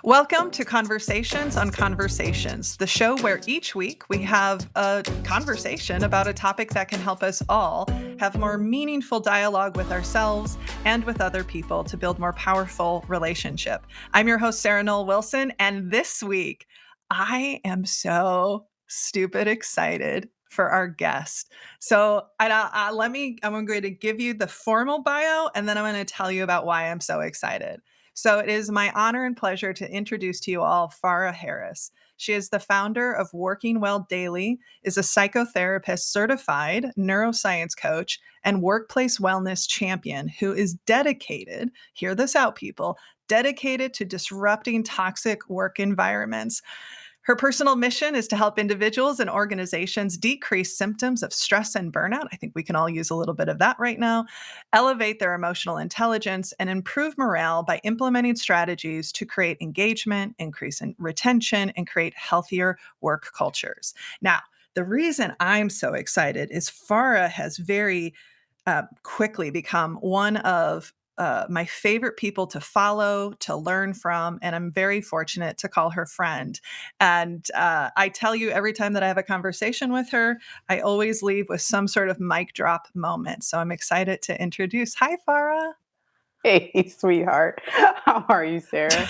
Welcome to Conversations on Conversations, the show where each week we have a conversation about a topic that can help us all have more meaningful dialogue with ourselves and with other people to build more powerful relationship. I'm your host, Noll Wilson, and this week I am so stupid excited for our guest. So I'm going to give you the formal bio, and then I'm going to tell you about why I'm so excited. So it is my honor and pleasure to introduce to you all Farah Harris. She is the founder of Working Well Daily, is a psychotherapist certified neuroscience coach and workplace wellness champion who is dedicated, hear this out, people, dedicated to disrupting toxic work environments. Her personal mission is to help individuals and organizations decrease symptoms of stress and burnout. I think we can all use a little bit of that right now, elevate their emotional intelligence, and improve morale by implementing strategies to create engagement, increase in retention, and create healthier work cultures. Now, the reason I'm so excited is Farah has very quickly become one of my favorite people to follow, to learn from, and I'm very fortunate to call her friend. And I tell you, every time that I have a conversation with her, I always leave with some sort of mic drop moment. So I'm excited to introduce. Hi, Farah. Hey, sweetheart. How are you, Sarah?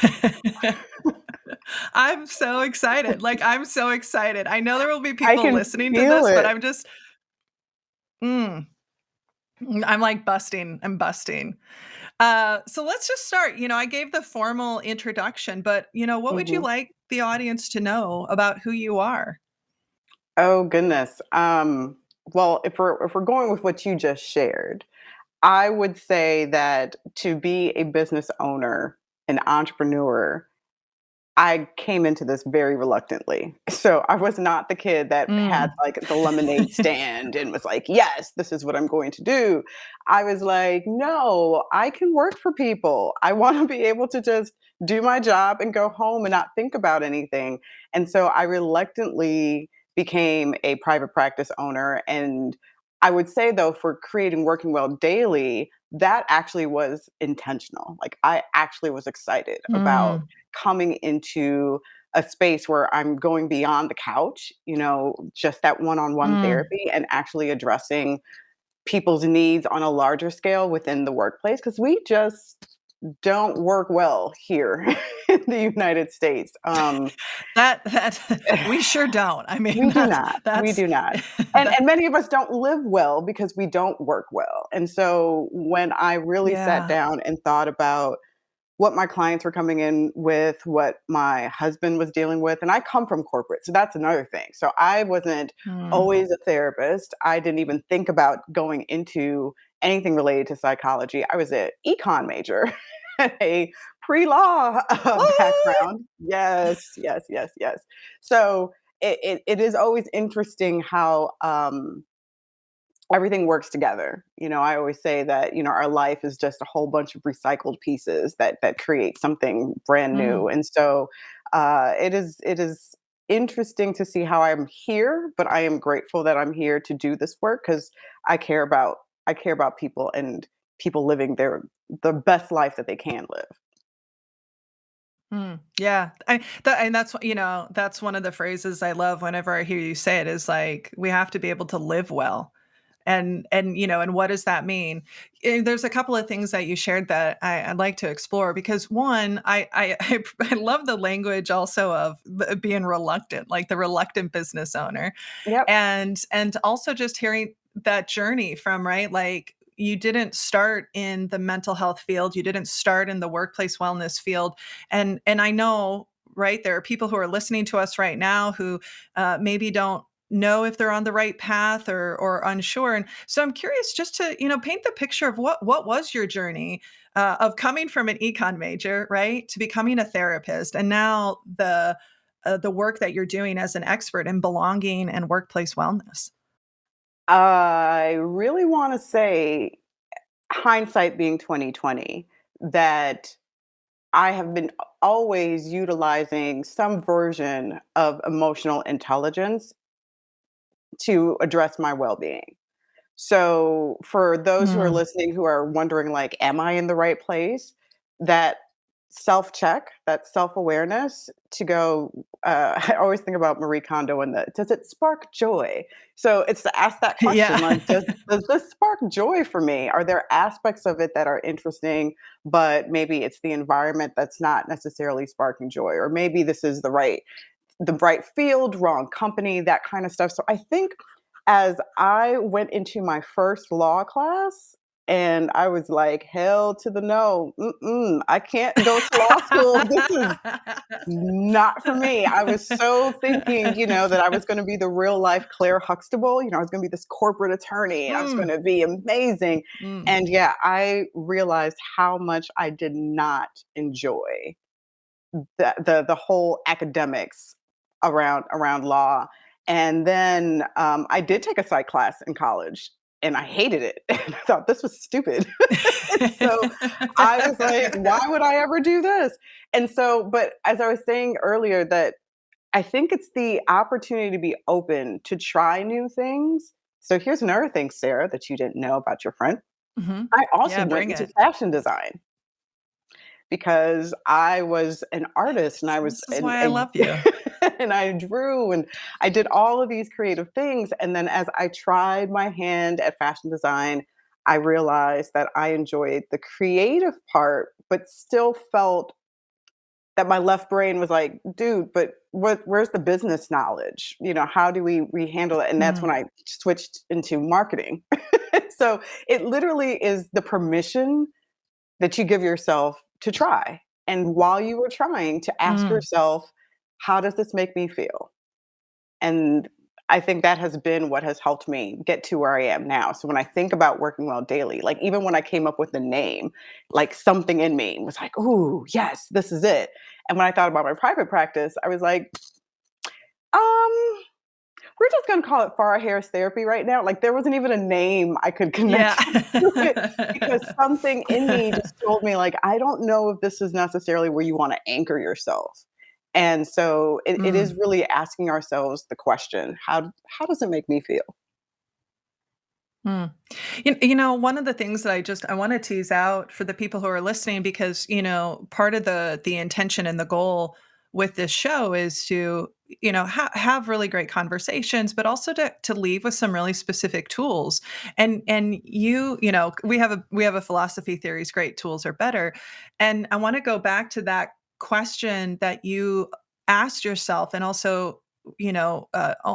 I'm so excited. I'm so excited. I know there will be I people can listening to feel this, but it. I'm just, I'm like busting. I'm busting. So let's just start. I gave the formal introduction, but what would you Mhm. like the audience to know about who you are? Oh goodness. Well, if we're going with what you just shared, I would say that to be a business owner, an entrepreneur, I came into this very reluctantly. So I was not the kid that had Mm. like the lemonade stand and was like, yes, this is what I'm going to do. I was like, no, I can work for people. I want to be able to just do my job and go home and not think about anything. And so I reluctantly became a private practice owner. And I would say, though, for creating Working Well Daily, that actually was intentional. Like I actually was excited about Mm. coming into a space where I'm going beyond the couch, just that one-on-one Mm. therapy and actually addressing people's needs on a larger scale within the workplace because we just don't work well here in the United States. That we sure don't. I mean, We do that's not. We that's do not. And that. and many of us don't live well because we don't work well. And so when I really sat Yeah. down and thought about what my clients were coming in with, what my husband was dealing with. And I come from corporate, so that's another thing. So I wasn't Mm. always a therapist. I didn't even think about going into anything related to psychology. I was an econ major, a pre-law What? background. Yes, yes, yes, yes. So it is always interesting how everything works together. I always say that, our life is just a whole bunch of recycled pieces that create something brand new. Mm. And so it is interesting to see how I'm here, but I am grateful that I'm here to do this work because I care about I care about people and people living the best life that they can live. Mm. Yeah. And that's one of the phrases I love whenever I hear you say it is like we have to be able to live well. And what does that mean? There's a couple of things that you shared that I'd like to explore because one, I love the language also of being reluctant, like the reluctant business owner, Yep. and also just hearing that journey from right, like you didn't start in the mental health field, you didn't start in the workplace wellness field, and I know right there are people who are listening to us right now who maybe don't know if they're on the right path or unsure. And so I'm curious just to, paint the picture of what was your journey of coming from an econ major, right, to becoming a therapist, and now the work that you're doing as an expert in belonging and workplace wellness. I really want to say, hindsight being 2020, that I have been always utilizing some version of emotional intelligence to address my well-being. So for those who are Mm. listening who are wondering, like, am I in the right place? That self-check, that self-awareness to go, I always think about Marie Kondo and the, does it spark joy? So it's to ask that question, Yeah. like, does this spark joy for me? Are there aspects of it that are interesting, but maybe it's the environment that's not necessarily sparking joy, or maybe this is the right field, wrong company, that kind of stuff. So I think as I went into my first law class, and I was like, hell to the no. Mm-mm, I can't go to law school. This is not for me. I was so thinking, that I was going to be the real life Claire Huxtable. I was going to be this corporate attorney and I was going Mm, to be amazing. mm. And yeah, I realized how much I did not enjoy the whole academics around law. And then I did take a psych class in college, and I hated it. And I thought this was stupid. So I was like, why would I ever do this? And so, but as I was saying earlier, that I think it's the opportunity to be open to try new things. So here's another thing, Sarah, that you didn't know about your friend. Mhm. I also Yeah, went bring into it. fashion design because I was an artist, and I was This is why I love you. and I drew, and I did all of these creative things. And then as I tried my hand at fashion design, I realized that I enjoyed the creative part, but still felt that my left brain was like, dude, but where's the business knowledge? How do we handle it? And that's when Mm, I switched into marketing. So it literally is the permission that you give yourself to try. And while you were trying, to ask mm. yourself, how does this make me feel? And I think that has been what has helped me get to where I am now. So when I think about working well daily, like even when I came up with the name, like something in me was like, ooh, yes, this is it. And when I thought about my private practice, I was like, um, we're just going to call it Farah Harris Therapy right now. Like there wasn't even a name I could Yeah. connect to it, because something in me just told me, like, I don't know if this is necessarily where you want to anchor yourself. And so it is Mm, really asking ourselves the question, how does it make me feel? mm. One of the things that I want to tease out for the people who are listening, because, part of the intention and the goal with this show is to, have really great conversations, but also to leave with some really specific tools. And we have a philosophy theory is great, tools are better. And I want to go back to that question that you asked yourself, and also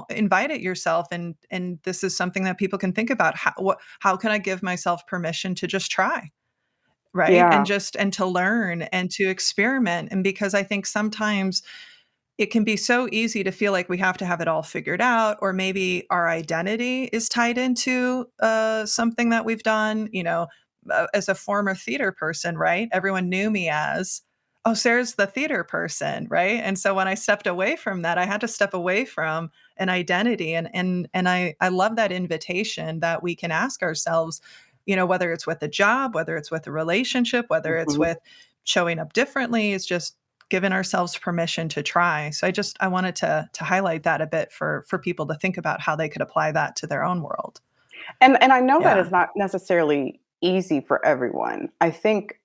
invite it yourself, and this is something that people can think about. How can I give myself permission to just try, right? Yeah. And to learn and to experiment. And because I think sometimes it can be so easy to feel like we have to have it all figured out, or maybe our identity is tied into something that we've done. As a former theater person, right? Everyone knew me as, oh, Sarah's the theater person, right? And so when I stepped away from that, I had to step away from an identity, and I love that invitation that we can ask ourselves, whether it's with a job, whether it's with a relationship, whether it's Mhm. with showing up differently, is just giving ourselves permission to try. So I wanted to highlight that a bit for people to think about how they could apply that to their own world. And I know that Yeah. is not necessarily easy for everyone. I think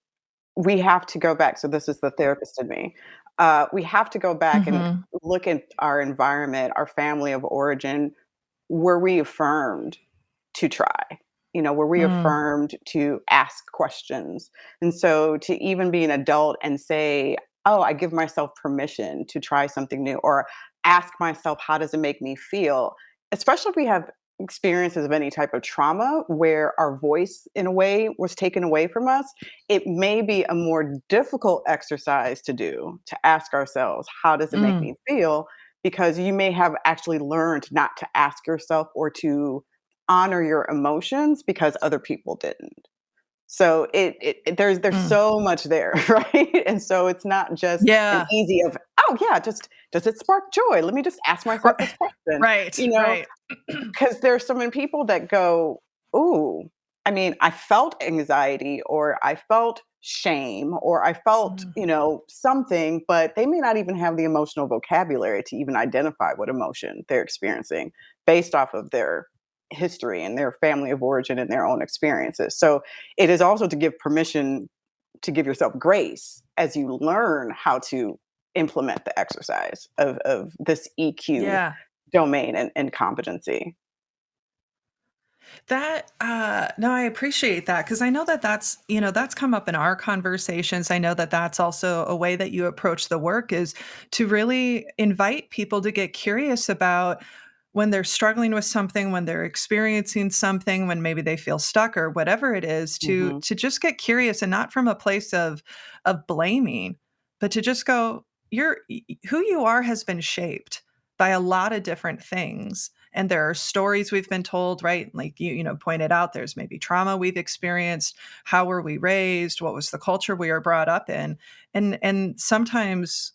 we have to go back. So this is the therapist in me. We have to go back and Mhm. look at our environment, our family of origin. Were we affirmed to try? Were we Mm. affirmed to ask questions? And so to even be an adult and say, oh, I give myself permission to try something new, or ask myself, how does it make me feel? Especially if we have experiences of any type of trauma where our voice, in a way, was taken away from us, it may be a more difficult exercise to do, to ask ourselves, how does it make Mm. me feel? Because you may have actually learned not to ask yourself or to honor your emotions because other people didn't. So there's Mm. so much there, right? And so it's not just an Yeah. easy of, oh yeah, just does it spark joy? Let me just ask R myself this question, right, you know, right. because there's so many people that go, ooh, I mean, I felt anxiety, or I felt shame, or I felt, Mm. something, but they may not even have the emotional vocabulary to even identify what emotion they're experiencing based off of their history and their family of origin and their own experiences. So it is also to give permission to give yourself grace as you learn how to implement the exercise of this EQ Yeah. domain and competency. That, no, I appreciate that because I know that that's come up in our conversations. I know that that's also a way that you approach the work is to really invite people to get curious about when they're struggling with something, when they're experiencing something, when maybe they feel stuck or whatever it is, Mhm. to just get curious and not from a place of blaming, but to just go, who you are has been shaped by a lot of different things. And there are stories we've been told, right? Like pointed out, there's maybe trauma we've experienced. How were we raised? What was the culture we were brought up in? And sometimes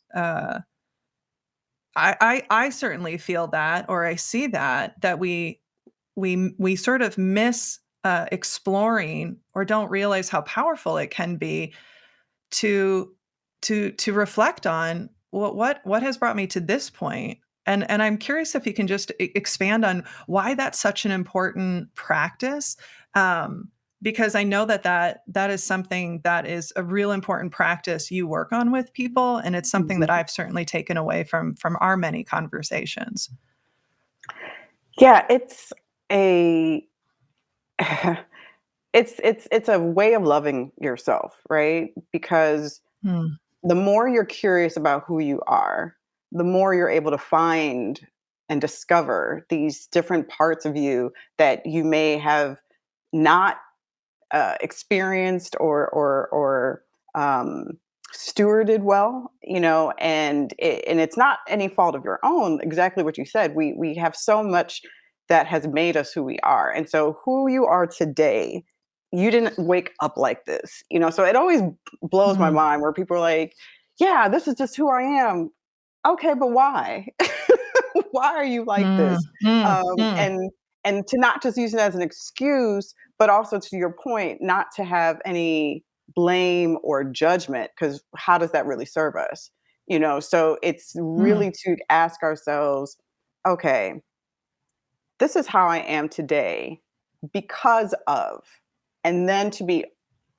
I certainly feel that, or I see that we sort of miss exploring or don't realize how powerful it can be to to reflect on what has brought me to this point. And I'm curious if you can just expand on why that's such an important practice. Um, because I know that is something that is a real important practice you work on with people, and it's something that Mhm. I've certainly taken away from our many conversations. Yeah, it's a it's a way of loving yourself, right? Because Hmm. the more you're curious about who you are, the more you're able to find and discover these different parts of you that you may have not experienced or stewarded well, and it's not any fault of your own. Exactly what you said. We have so much that has made us who we are, and so who you are today. You didn't wake up like this, So it always blows my Mm, mind where people are like, "Yeah, this is just who I am." Okay, but why? Why are you like mm, this? mm, Um, mm, and and to not just use it as an excuse, but also to your point, not to have any blame or judgment, because how does that really serve us? So it's mm, really to ask ourselves, okay, this is how I am today because of, and then to be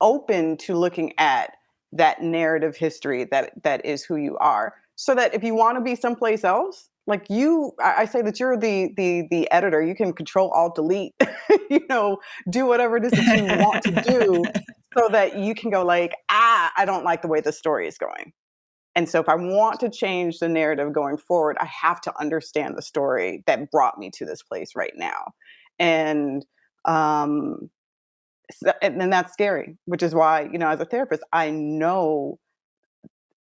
open to looking at that narrative history that is who you are. So that if you want to be someplace else, like I say that you're the editor. You can control alt delete, you know, do whatever it is that you want to do so that you can go like, I don't like the way the story is going. And so if I want to change the narrative going forward, I have to understand the story that brought me to this place right now. And um and then that's scary, which is why, as a therapist, I know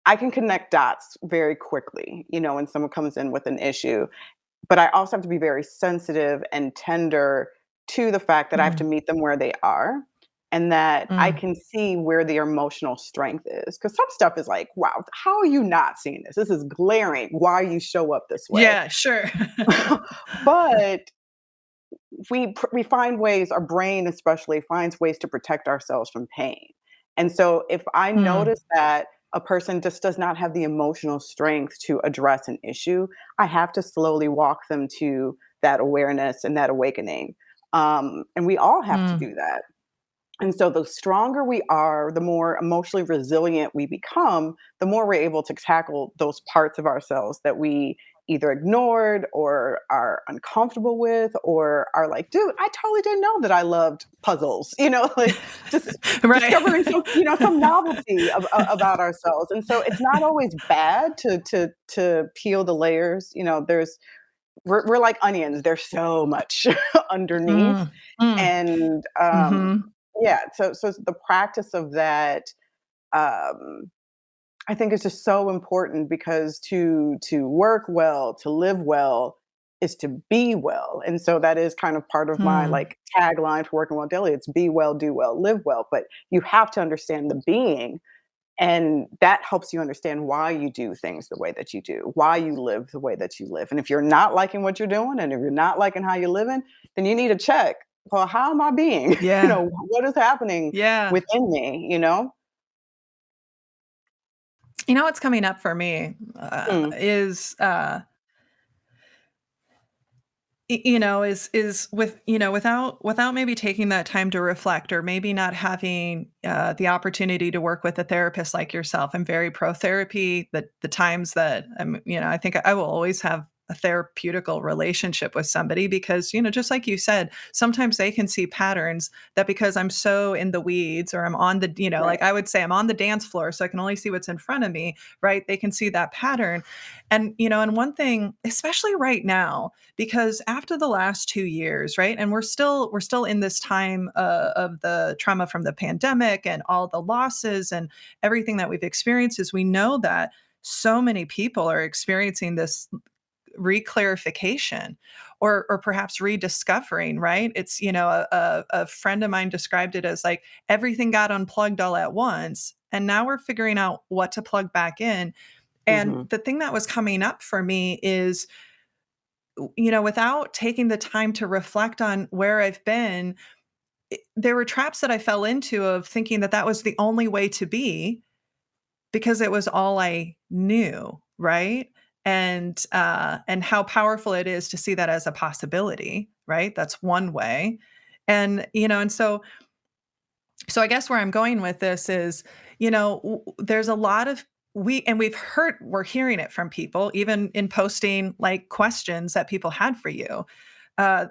I can connect dots very quickly, when someone comes in with an issue. But I also have to be very sensitive and tender to the fact that I have to mm, meet them where they are and that I mm. can see where their emotional strength is. Because some stuff is like, wow, how are you not seeing this? This is glaring. Why you show up this way? Yeah, sure. But we find ways, our brain especially finds ways to protect ourselves from pain. And so if I Mm, notice that a person just does not have the emotional strength to address an issue, I have to slowly walk them to that awareness and that awakening. And we all have to mm, do that. And so the stronger we are, the more emotionally resilient we become, the more we're able to tackle those parts of ourselves that we either ignored or are uncomfortable with or are like, dude, I totally didn't know that I loved puzzles, like just right. discovering some novelty about ourselves. And so it's not always bad to peel the layers. We're like onions. There's so much underneath Mm, mm, and mhm, yeah, so the practice of that, um, I think is just so important because to work well, to live well, is to be well, and so that is kind of part of my mm. like tagline for working well daily. It's be well, do well, live well, but you have to understand the being, and that helps you understand why you do things the way that you do, why you live the way that you live. And if you're not liking what you're doing and if you're not liking how you're living, then you need to check. Well, how am I being? Yeah, What is happening yeah. within me? What's coming up for me, Mm, is, is with, without maybe taking that time to reflect, or maybe not having the opportunity to work with a therapist like yourself. I'm very pro therapy. The times that I think I will always have a therapeutical relationship with somebody, because, just like you said, sometimes they can see patterns that, because I'm so in the weeds, or I'm on the, like Right. I would say, I'm on the dance floor, so I can only see what's in front of me, right? They can see that pattern. And one thing, especially right now, because after the last 2 years, right? And we're still in this time of the trauma from the pandemic and all the losses and everything that we've experienced, is we know that so many people are experiencing this reclarification, or perhaps rediscovering, right? It's, a friend of mine described it as like everything got unplugged all at once, and now we're figuring out what to plug back in. And Hmm. the thing that was coming up for me is, without taking the time to reflect on where I've been, there were traps that I fell into, of thinking that that was the only way to be, because it was all I knew, right? And how powerful it is to see that as a possibility, right? That's one way. And I guess where I'm going with this is, there's a lot of, we're hearing it from people, even in posting like questions that people had for you. Uh,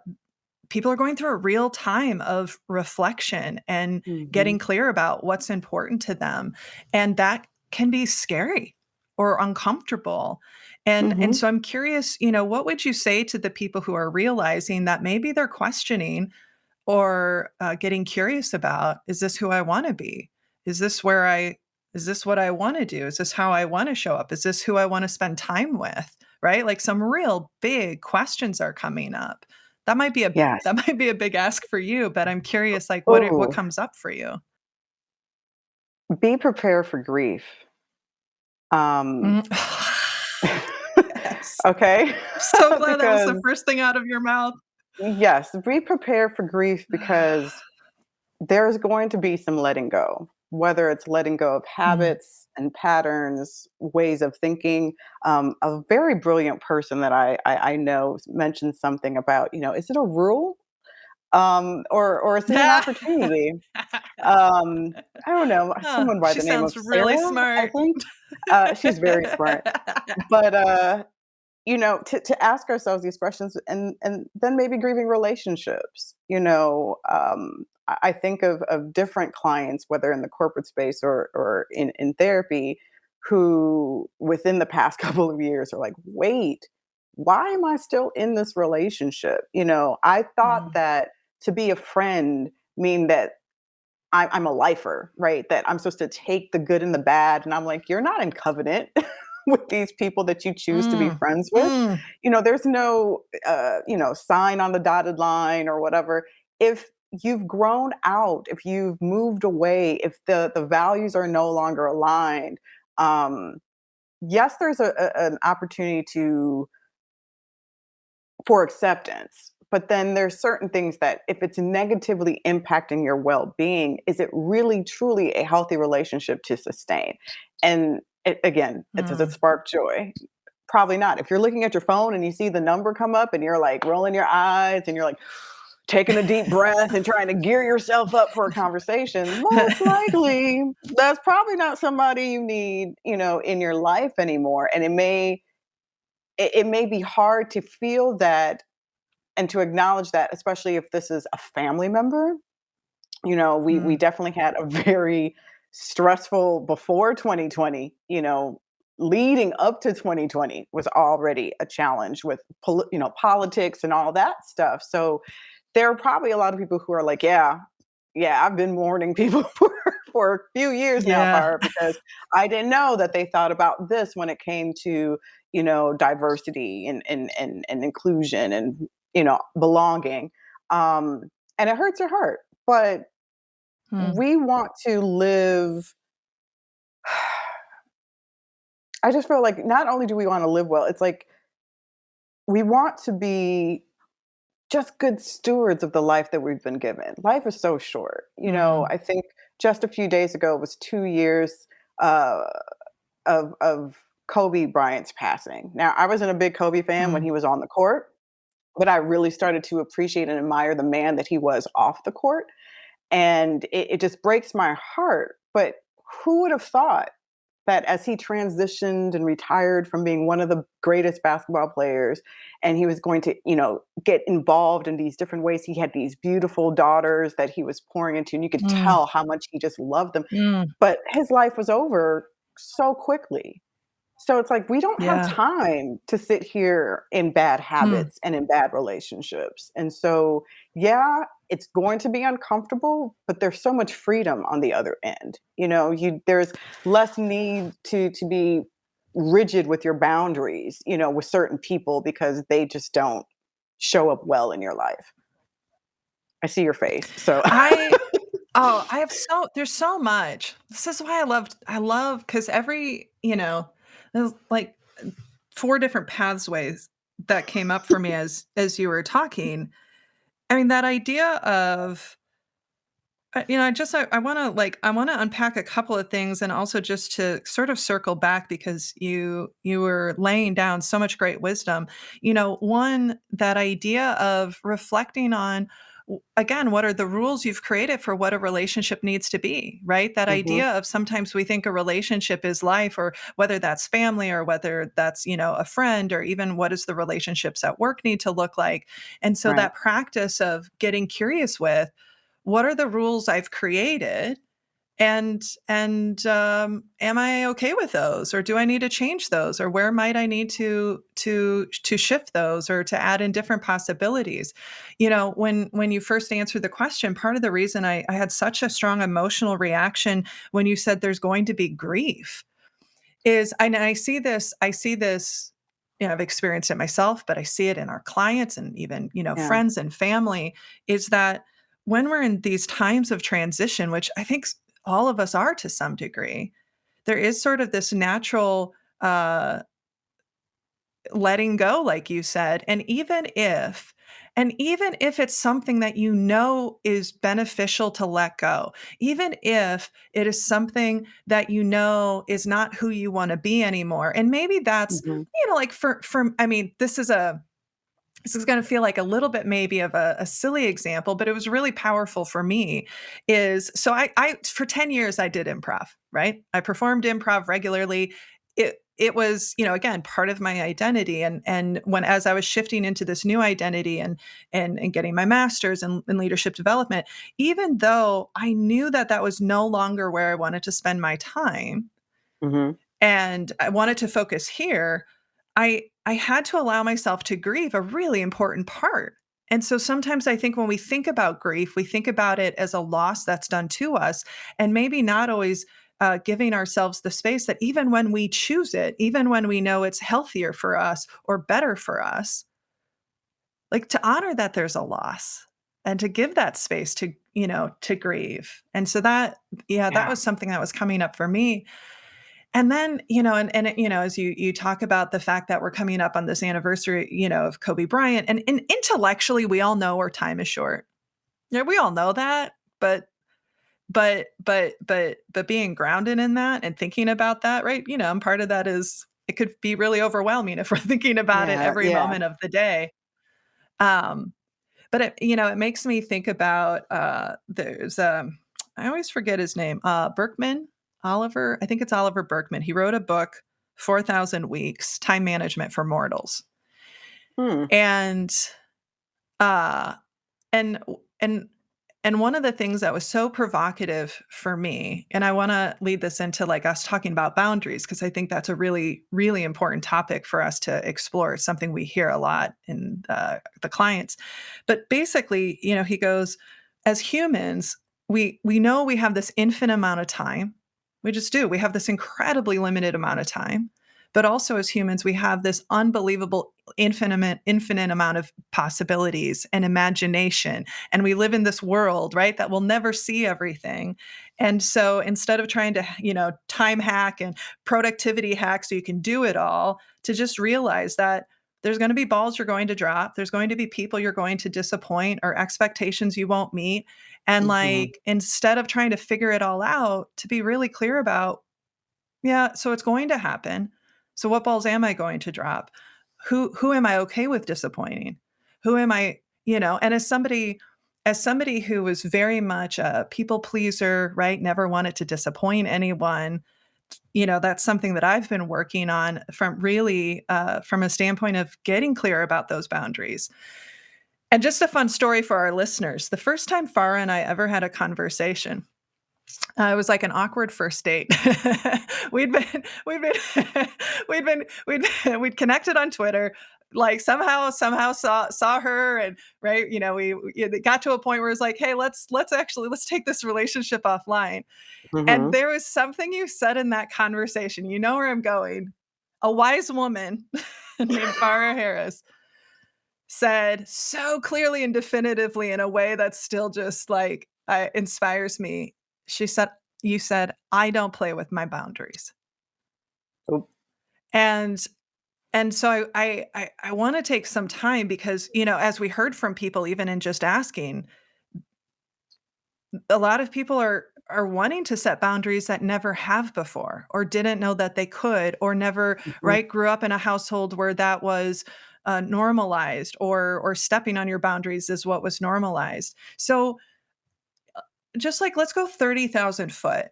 People are going through a real time of reflection and Hmm. getting clear about what's important to them. And that can be scary or uncomfortable. And Hmm. so I'm curious, what would you say to the people who are realizing that maybe they're questioning, or getting curious about, is this who I want to be? Is this where I is this what I want to do? Is this how I want to show up? Is this who I want to spend time with? Right? Like some real big questions are coming up. That might be a Yes. that might be a big ask for you, but I'm curious, like what Oh, comes up for you? be prepared for grief. Um, Mm. Yes. okay, So glad that was the because first thing out of your mouth. yes, be prepared for grief because there's going to be some letting go, whether it's letting go of Mm. habits and patterns, ways of thinking. A very brilliant person that I know mentioned something about, is it a rule, or is it an opportunity? I don't know, Huh, someone by she the name sounds of really Sarah, I smart. think. She's very smart, but to ask ourselves these questions, and then maybe grieving relationships. I think of different clients, whether in the corporate space or in therapy, who within the past couple of years are like, wait, why am I still in this relationship? I thought Mm, that to be a friend mean that I'm a lifer, right? That I'm supposed to take the good and the bad. And I'm like, you're not in covenant with these people that you choose to be mm, friends with. mm, There's no, sign on the dotted line or whatever. If you've grown out, if you've moved away, if the values are no longer aligned, um, yes, there's an opportunity for acceptance. But then there's certain things that if it's negatively impacting your well-being, is it really truly a healthy relationship to sustain? And again, does it mm. spark joy? Probably not. If you're looking at your phone and you see the number come up and you're like rolling your eyes and you're like taking a deep breath and trying to gear yourself up for a conversation, most likely that's probably not somebody you need, in your life anymore. And it may be hard to feel that and to acknowledge that, especially if this is a family member. We Mm, definitely had a very stressful before 2020. Leading up to 2020 was already a challenge with politics and all that stuff. So there are probably a lot of people who are like, yeah, yeah, I've been warning people for a few years now, yeah. Farah, because I didn't know that they thought about this when it came to, diversity and inclusion and, belonging. Um, and it hurts your heart. But Mm, we want to live. I just feel like not only do we want to live well, it's like we want to be just good stewards of the life that we've been given. Life is so short. mm, I think just a few days ago it was 2 years uh, of Kobe Bryant's passing. Now, I wasn't a big Kobe fan when mm, he was on the court. but I really started to appreciate and admire the man that he was off the court. And it just breaks my heart. But who would have thought that as he transitioned and retired from being one of the greatest basketball players, and he was going to, get involved in these different ways. He had these beautiful daughters that he was pouring into, and you could Mm, tell how much he just loved them. mm, But his life was over so quickly. So it's like we don't have yeah. time to sit here in bad Mm, habits and in bad relationships. And so, yeah, it's going to be uncomfortable, but there's so much freedom on the other end. There's less need to be rigid with your boundaries, with certain people because they just don't show up well in your life. I see your face. So, I oh, I have there's so much. This is why I love because there's like 4 different pathways that came up for me as you were talking. I mean, that idea of I wanna unpack a couple of things and also just to sort of circle back because you were laying down so much great wisdom. One, that idea of reflecting on, again, what are the rules you've created for what a relationship needs to be, right? That mhm, idea of sometimes we think a relationship is life, or whether that's family or whether that's, a friend, or even what does the relationships at work need to look like? And so right. that practice of getting curious with, what are the rules I've created? And am I okay with those, or do I need to change those, or where might I need to shift those, or to add in different possibilities? When you first answered the question, part of the reason I had such a strong emotional reaction when you said there's going to be grief is, and I see this. I've experienced it myself, but I see it in our clients and even, Yeah. friends and family, is that when we're in these times of transition, which I think all of us are to some degree, there is sort of this natural letting go, like you said. And even if it's something that is beneficial to let go, even if it is something that is not who you want to be anymore, and maybe that's, Mhm. like for I mean, this is going to feel like a little bit maybe of a silly example, but it was really powerful for me. Is so I for 10 years I did improv, right? I performed improv regularly. It was, again, part of my identity. And when, as I was shifting into this new identity and getting my master's in leadership development, even though I knew that that was no longer where I wanted to spend my time, Mhm. and I wanted to focus here, I had to allow myself to grieve a really important part. And so sometimes I think when we think about grief, we think about it as a loss that's done to us, and maybe not always giving ourselves the space that even when we choose it, even when we know it's healthier for us or better for us, like, to honor that there's a loss and to give that space to grieve. And so yeah, that Yeah. was something that was coming up for me. And then, as you talk about the fact that we're coming up on this anniversary, of Kobe Bryant, and intellectually, we all know our time is short. Yeah, we all know that, but being grounded in that and thinking about that, right? And part of that is it could be really overwhelming if we're thinking about it Yeah. every Yeah. moment of the day. Um, but it makes me think about, there's, I always forget his name, Berkman, Oliver, I think it's Oliver Berkman. He wrote a book, 4,000 Weeks: Time Management for Mortals. Hmm. And, uh, and and and one of the things that was so provocative for me, and I wanna lead this into, like, us talking about boundaries, because I think that's a really, really important topic for us to explore. It's something we hear a lot in, the clients. But basically, he goes, "As humans, we know we have this infinite amount of time. We just do. We have this incredibly limited amount of time. But also as humans, we have this unbelievable infinite amount of possibilities and imagination, and we live in this world, right, that will never see everything. And so instead of trying to, time hack and productivity hack so you can do it all, to just realize that there's going to be balls you're going to drop, there's going to be people you're going to disappoint, or expectations you won't meet. And, Mhm. like, instead of trying to figure it all out, to be really clear about, yeah, so it's going to happen. So what balls am I going to drop? Who am I okay with disappointing? Who am I, and as somebody who was very much a people pleaser, right? Never wanted to disappoint anyone. That's something that I've been working on from a standpoint of getting clear about those boundaries. And just a fun story for our listeners. The first time Farah and I ever had a conversation, it was like an awkward first date. We'd connected on Twitter. Like somehow saw her, and right, it got to a point where it's like, hey, let's take this relationship offline. And Mhm. there was something you said in that conversation. You know where I'm going. A wise woman named Farah Harris said so clearly and definitively in a way that still just like inspires me. She said, "You said I don't play with my boundaries," Oop. and so I want to take some time because as we heard from people, even in just asking, a lot of people are wanting to set boundaries that never have before or didn't know that they could or never Mhm. right grew up in a household where that was normalized or stepping on your boundaries is what was normalized. So just like let's go 30,000 foot.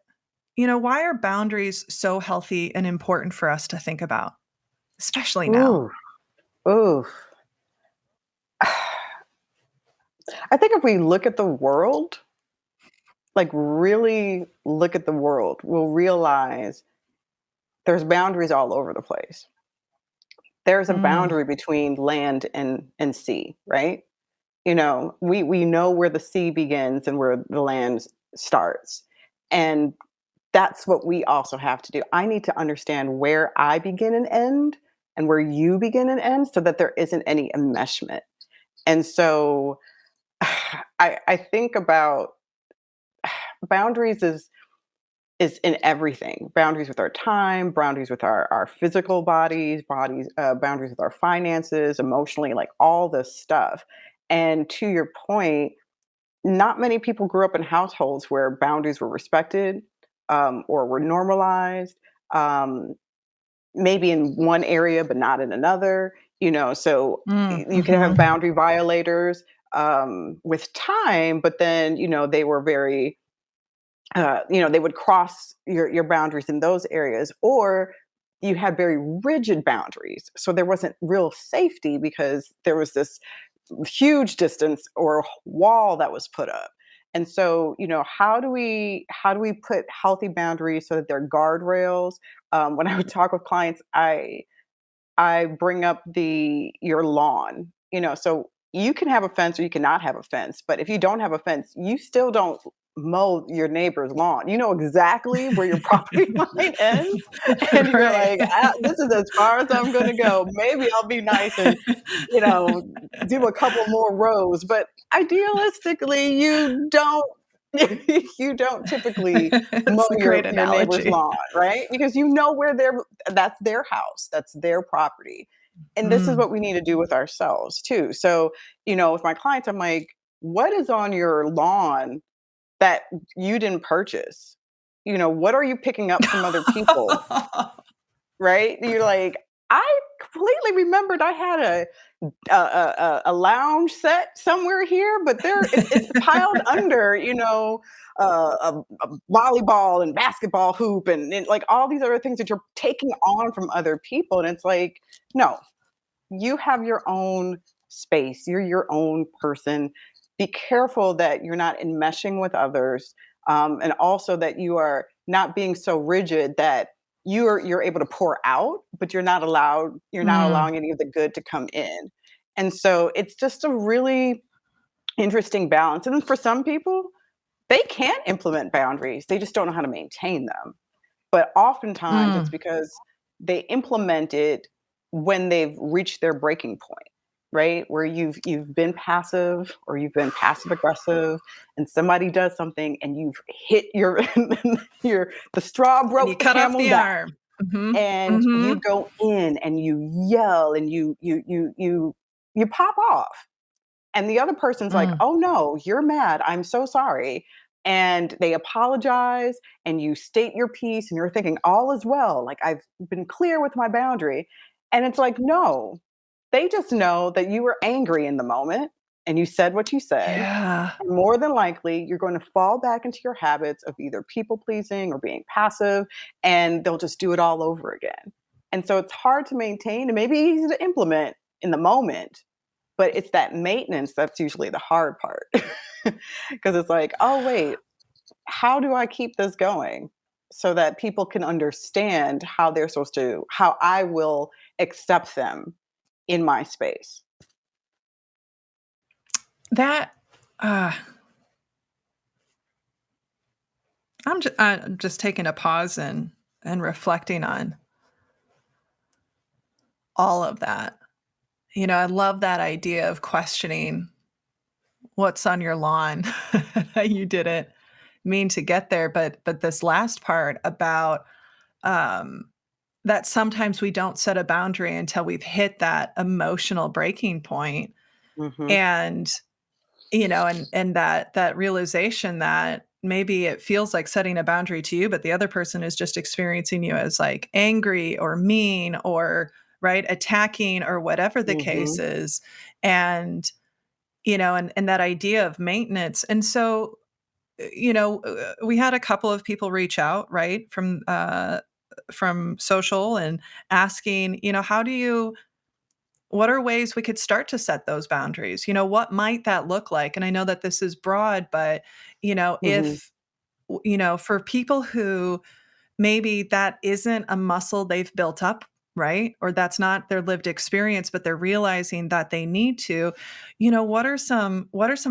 Why are boundaries so healthy and important for us to think about, especially now? Ooh. Ooh. I think if we look at the world, like really look at the world, we'll realize there's boundaries all over the place. There's a Mm, boundary between land and sea, right? We know where the sea begins and where the land starts. And that's what we also have to do. I need to understand where I begin and end and where you begin and end so that there isn't any enmeshment. And so I think about boundaries is in everything. Boundaries with our time, boundaries with our physical bodies, boundaries with our finances, emotionally, like all this stuff. And to your point, not many people grew up in households where boundaries were respected or were normalized. Um, Maybe in one area, but not in another. So you can have mhm. boundary violators with time, but then they were very they would cross your boundaries in those areas, or you had very rigid boundaries. So there wasn't real safety because there was this huge distance or wall that was put up. And so, how do we put healthy boundaries so that they're guardrails? When I would talk with clients, I bring up the your lawn. So you can have a fence or you cannot have a fence, but if you don't have a fence, you still don't mow your neighbor's lawn. You know exactly where your property line ends, and you're Right. like, "This is as far as I'm going to go. Maybe I'll be nice and you know do a couple more rows, but idealistically, you don't." You don't typically mow It's a great your neighbor's analogy. lawn, right? Because you know where that's their house, that's their property. And this is Mm. what we need to do with ourselves too. So, with my clients, I'm like, what is on your lawn that you didn't purchase? What are you picking up from other people? Right? You're like, I completely remembered I had a lounge set somewhere here, but it's piled under, a volleyball and basketball hoop and like all these other things that you're taking on from other people. And it's like, no, you have your own space. You're your own person. Be careful that you're not enmeshing with others, and also that you are not being so rigid that you're able to pour out, but you're not Mm. allowing any of the good to come in. And so it's just a really interesting balance. And then for some people, they can implement boundaries. They just don't know how to maintain them. But oftentimes it's Mm. because they implement it when they've reached their breaking point, right? Where you've been passive or you've been passive aggressive and somebody does something and you've hit the straw And you broke the cut off camel's the back arm. Mhm. and you Mhm. go in and you yell and you pop off and the other person's like, Mm. "Oh no, you're mad. I'm so sorry." And they apologize and you state your piece and you're thinking all is well. Like I've been clear with my boundary. And it's like, "No. They just know that you were angry in the moment and you said what you said. Yeah. And more than likely, you're going to fall back into your habits of either people pleasing or being passive, and they'll just do it all over again. And so it's hard to maintain and maybe easy to implement in the moment, but it's that maintenance that's usually the hard part. Because it's like, oh, wait, how do I keep this going so that people can understand how they're supposed to, how I will accept them in my space? That uh, I'm just taking a pause and reflecting on all of that. I love that idea of questioning what's on your lawn that you didn't mean to get there, but this last part about, um, that sometimes we don't set a boundary until we've hit that emotional breaking point, Hmm. and, and that realization that maybe it feels like setting a boundary to you, but the other person is just experiencing you as, like, angry or mean or, right, attacking or whatever the case Hmm. is, and, and that idea of maintenance, and so, we had a couple of people reach out, right, from social and asking, how do you what are ways we could start to set those boundaries? What might that look like? And I know that this is broad, but, Hmm. if, for people who maybe that isn't a muscle they've built up, right? Or that's not their lived experience, but they're realizing that they need to, what are some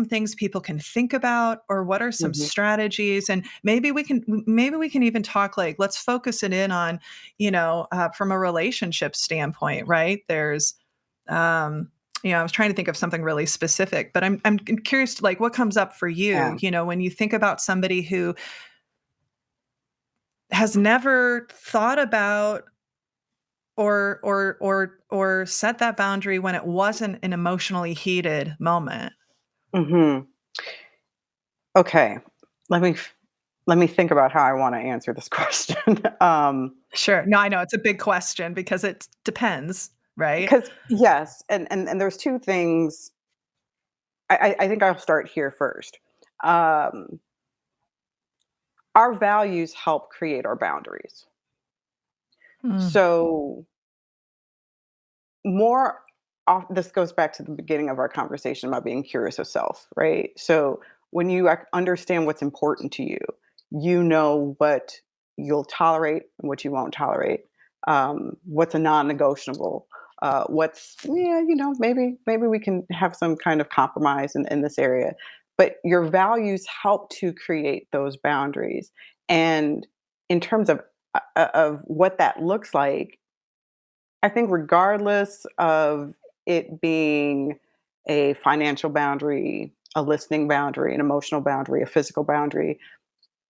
things people can think about, or what are some Hmm. strategies? And maybe we can even talk, like, let's focus it in on, from a relationship standpoint, right? There's I was trying to think of something really specific, but I'm curious, like, what comes up for you, Yeah. when you think about somebody who has never thought about or set that boundary when it wasn't an emotionally heated moment. Hmm. Okay. Let me let me think about how I want to answer this question. Sure. No, I know it's a big question because it depends, right? Because yes, and there's two things. I think I'll start here first. Um, our values help create our boundaries. Mm, So more this goes back to the beginning of our conversation about being curious of self, right? So when you understand what's important to you, you know what you'll tolerate and what you won't tolerate, what's a non-negotiable, what's, yeah, maybe we can have some kind of compromise in this area, but your values help to create those boundaries. And in terms of what that looks like, I think regardless of it being a financial boundary, a listening boundary, an emotional boundary, a physical boundary,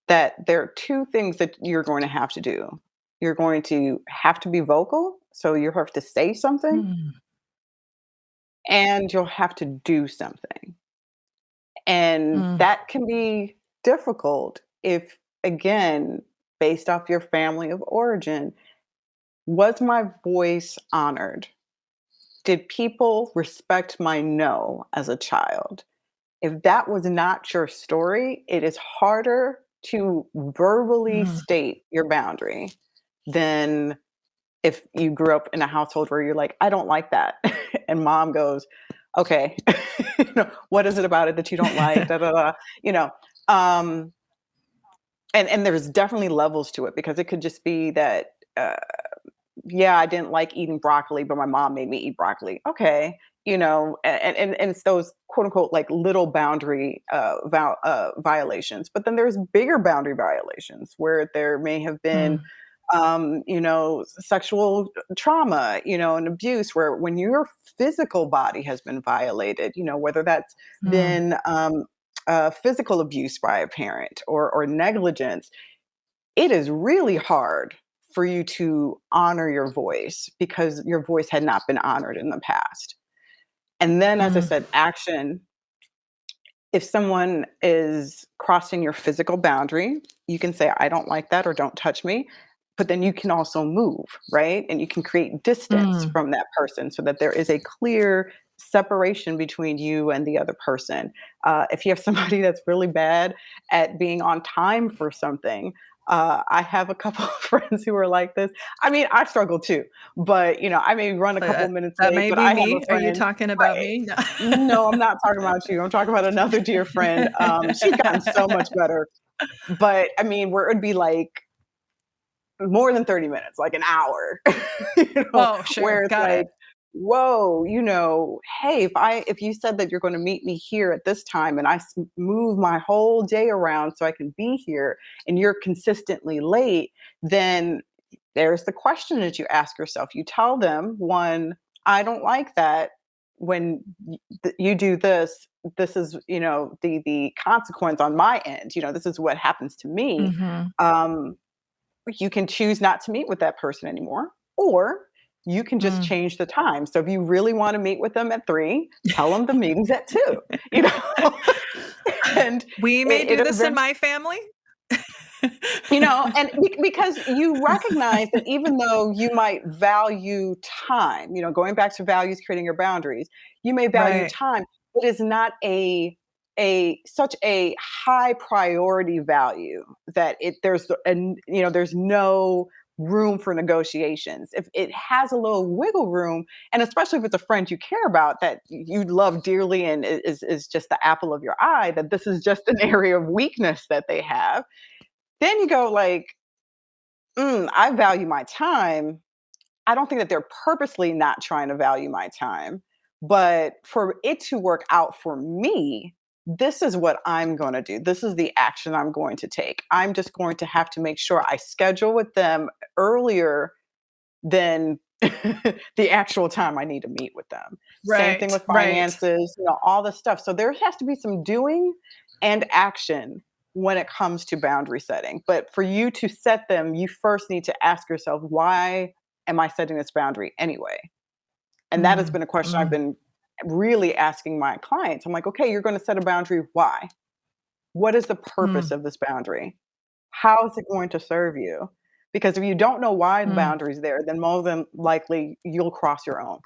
that there are two things that you're going to have to do. You're going to have to be vocal, so you have to say something, mm, and you'll have to do something. And mm, that can be difficult if, again, based off your family of origin, was my voice honored? Did people respect my no as a child? If that was not your story, it is harder to verbally mm, state your boundary than if you grew up in a household where you're like, I don't like that. And mom goes, okay, what is it about it that you don't like? Da, da, da. You know, um, and there's definitely levels to it because it could just be that yeah, I didn't like eating broccoli, but my mom made me eat broccoli. Okay, and it's those quote unquote like little boundary violations. But then there's bigger boundary violations where there may have been, mm, sexual trauma, and abuse, where when your physical body has been violated, whether that's mm, been physical abuse by a parent or negligence, it is really hard for you to honor your voice because your voice had not been honored in the past. And then, as I mm, said, action. If someone is crossing your physical boundary, you can say, I don't like that or don't touch me. but then you can also move, right? And you can create distance Mm. from that person so that there is a clear separation between you and the other person. If you have somebody that's really bad at being on time for something, I have a couple of friends who are like this. I mean, I struggle too, but I may run a couple Uh, of minutes that late, may but be I have a me. Are you friend. talking about Right. me? No. No, I'm not talking about you. I'm talking about another dear friend. She's gotten so much better, but I mean, where it would be like more than 30 minutes, like an hour, Oh, sure. where it's Got like, it. whoa, hey, if you said that you're going to meet me here at this time and move my whole day around so I can be here and you're consistently late, then there's the question that you ask yourself. You tell them, one, I don't like that when you do this. This is, the consequence on my end. This is what happens to me. Mhm. Um, you can choose not to meet with that person anymore, or you can just Mm. change the time. So if you really want to meet with them at 3, tell them the meeting's at 2, you know, and We may it do this in eventually, my family. and because you recognize that even though you might value time, going back to values, creating your boundaries, you may value Right. time. It is not a such a high priority value that there's no room for negotiations. If it has a little wiggle room, and especially if it's a friend you care about that you love dearly and is just the apple of your eye, that this is just an area of weakness that they have, then you go like, I value my time. I don't think that they're purposely not trying to value my time, but for it to work out for me, this is what I'm going to do. This is the action I'm going to take. I'm just going to have to make sure I schedule with them earlier than the actual time I need to meet with them. Same thing Right, with right. finances, all this stuff. So there has to be some doing and action when it comes to boundary setting. But for you to set them, you first need to ask yourself, why am I setting this boundary anyway? And that has Mm, been a question I've mm, been really asking my clients. I'm like, okay, you're going to set a boundary. Why? What is the purpose mm, of this boundary? How is it going to serve you? Because if you don't know why the mm, boundary is there, then more than likely you'll cross your own.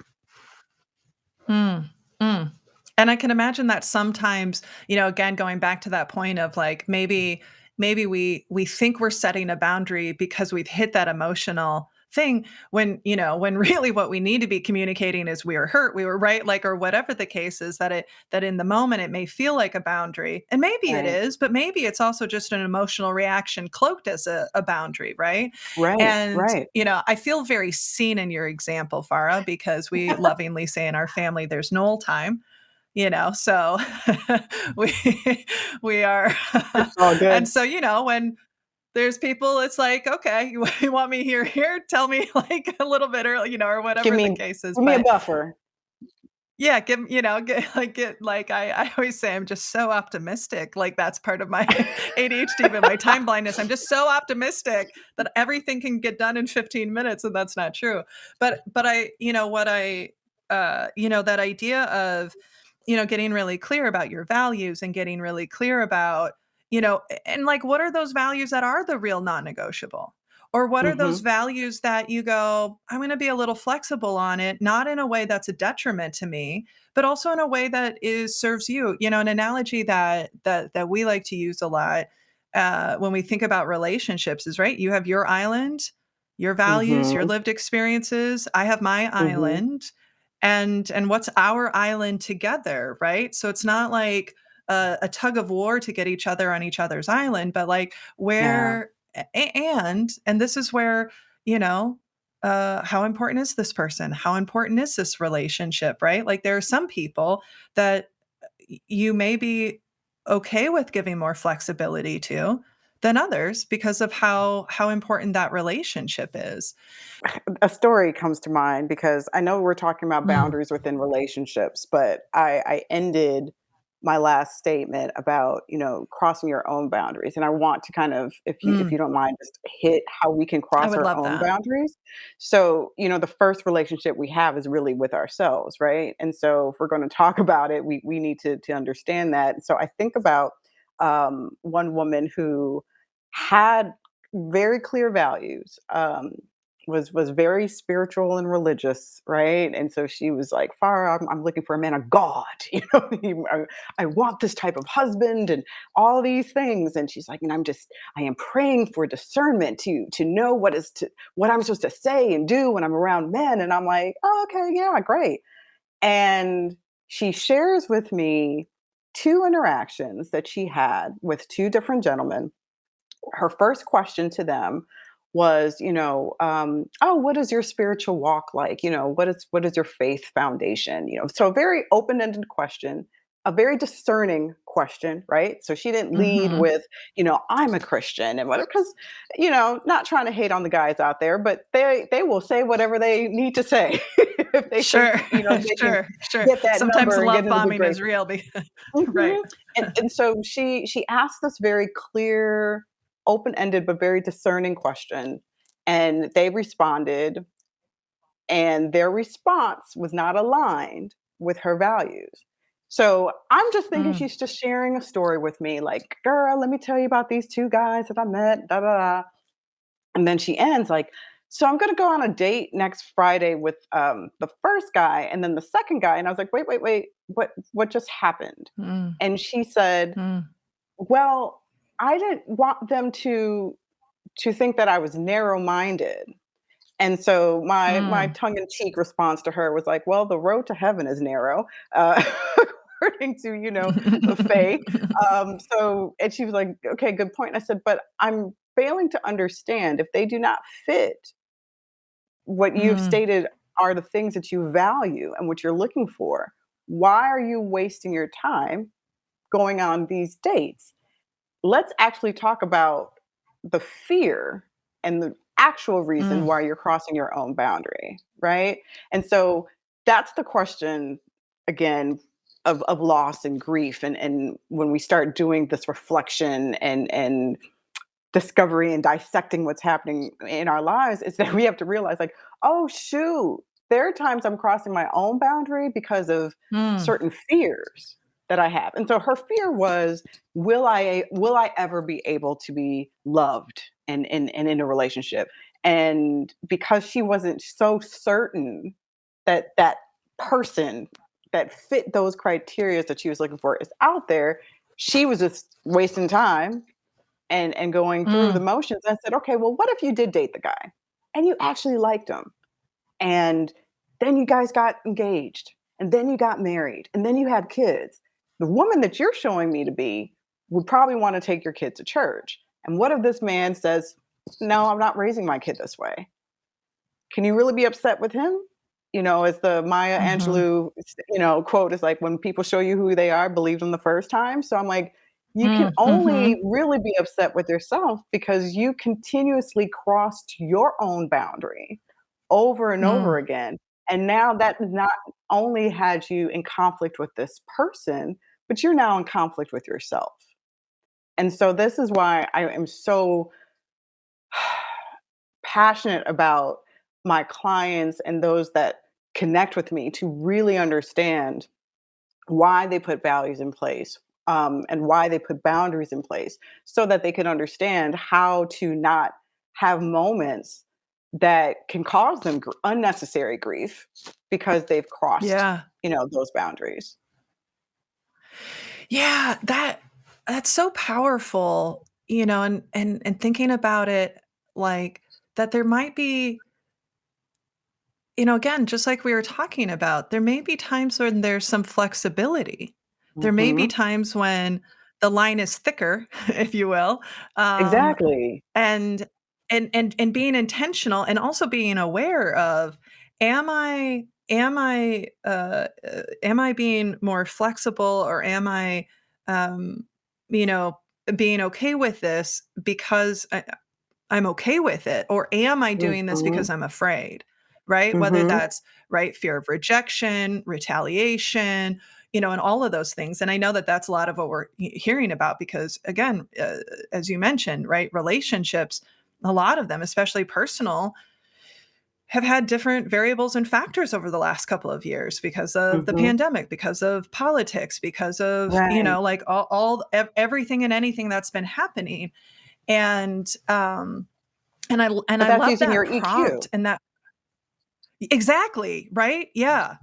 mm, mm. And I can imagine that sometimes, again, going back to that point of like maybe we think we're setting a boundary because we've hit that emotional thing when really what we need to be communicating is we were hurt, we were right, like or whatever the case is that in the moment it may feel like a boundary. And maybe it Right. is, but maybe it's also just an emotional reaction cloaked as a boundary, right? Right. And Right. I feel very seen in your example, Farah, because we lovingly say in our family there's Noll time, so we we are It's all and good. so, when there's people, it's like, "Okay, you want me here? Tell me, like, a little bit early," or Give whatever the me case is, give me a but buffer. yeah, I always say I'm just so optimistic, like, that's part of my ADHD, but my time blindness, I'm just so optimistic that everything can get done in 15 minutes, and that's not true. But I what I that idea of, getting really clear about your values and getting really clear about, and, like, what are those values that are the real non-negotiable? Or what are those Mhm. values that you go, "I'm gonna be a little flexible on it, not in a way that's a detriment to me, but also in a way that is serves you." An analogy that we like to use a lot, when we think about relationships is, right, you have your island, your values, your Mhm. lived experiences, I have my Mhm. island, and what's our island together, right? So it's not like a tug of war to get each other on each other's island, but, like, Yeah. where and this is where, you know, how important is this person? How important is this relationship, right? Like, there are some people that you may be okay with giving more flexibility to than others because of how important that relationship is. A story comes to mind because I know we're talking about Mm, boundaries within relationships, but I ended my last statement about crossing your own boundaries, and I want to kind of, if you mm, don't mind, just hit how we can I cross would our love own that. boundaries. So the first relationship we have is really with ourselves, right? And so if we're going to talk about it, we need to understand that. So I think about one woman who had very clear values. Was very spiritual and religious, right? And so she was like, "Farah, I'm looking for a man of God. I want this type of husband and all these things." And she's like, "And I am praying for discernment to know what I'm supposed to say and do when I'm around men." And I'm like, "Oh, okay, yeah, great." And she shares with me two interactions that she had with two different gentlemen. Her first question to them was, "Oh, what is your spiritual walk like? What is your faith foundation?" So a very open-ended question, a very discerning question, right? So she didn't lead Mhm. with, "I'm a Christian," and whatever, because, not trying to hate on the guys out there, but they will say whatever they need to say if they think, Sure. they can Sure, sure. get that Sometimes number and get love into the bombing is graces. real because right. Mhm. And so she asked this very clear, open-ended, but very discerning question, and they responded, and their response was not aligned with her values. So I'm just thinking Mm, she's just sharing a story with me, like, "Girl, let me tell you about these two guys that I met, da da da." And then she ends like, "So I'm gonna go on a date next Friday with the first guy and then the second guy." And I was like, "Wait, wait, wait, what just happened?" mm, And she said, mm, "Well, I didn't want them to think that I was narrow-minded." And so my mm. tongue in cheek response to her was like, "Well, the road to heaven is narrow, according to, the faith." So, and she was like, "Okay, good point." I said, "But I'm failing to understand if they do not fit what you've Mm, stated are the things that you value and what you're looking for. Why are you wasting your time going on these dates? Let's actually talk about the fear and the actual reason mm, why you're crossing your own boundary," right? And so that's the question again of loss and grief. And when we start doing this reflection and discovery and dissecting what's happening in our lives, is that we have to realize, like, oh shoot, there are times I'm crossing my own boundary because of mm, certain fears that I have. And so her fear was, will I ever be able to be loved and in a relationship? And because she wasn't so certain that that person that fit those criteria that she was looking for is out there, she was just wasting time and going through the mm, motions. I said, "Okay, well, what if you did date the guy and you actually liked him, and then you guys got engaged, and then you got married, and then you had kids? The woman that you're showing me to be would probably want to take your kid to church. And what if this man says, 'No, I'm not raising my kid this way?' Can you really be upset with him?" As the Maya mhm, Angelou, quote is like, "When people show you who they are, believe them the first time." So I'm like, you can mm, only mhm, really be upset with yourself because you continuously crossed your own boundary over and over mm. again. And now that not only had you in conflict with this person, but you're now in conflict with yourself. And so this is why I am so passionate about my clients and those that connect with me to really understand why they put values in place, and why they put boundaries in place so that they can understand how to not have moments that can cause them unnecessary grief because they've crossed, Yeah. those boundaries. Yeah, that's so powerful, and thinking about it like that there might be, again, just like we were talking about, there may be times when there's some flexibility. There may be Hmm. times when the line is thicker, if you will, um, Exactly. and and being intentional and also being aware of, am I being more flexible, or am I, um, you know, being okay with this because I'm okay with it, or am I doing this Hmm. because I'm afraid, right? Whether Hmm. that's, right, fear of rejection, retaliation, and all of those things. And I know that that's a lot of what we're hearing about because, again, as you mentioned, right, relationships, a lot of them, especially personal, have had different variables and factors over the last couple of years because of the Hmm. pandemic, because of politics, because of, Right. like everything and anything that's been happening. And But I that's love using that your prompt EQ. and that exactly, right? Yeah.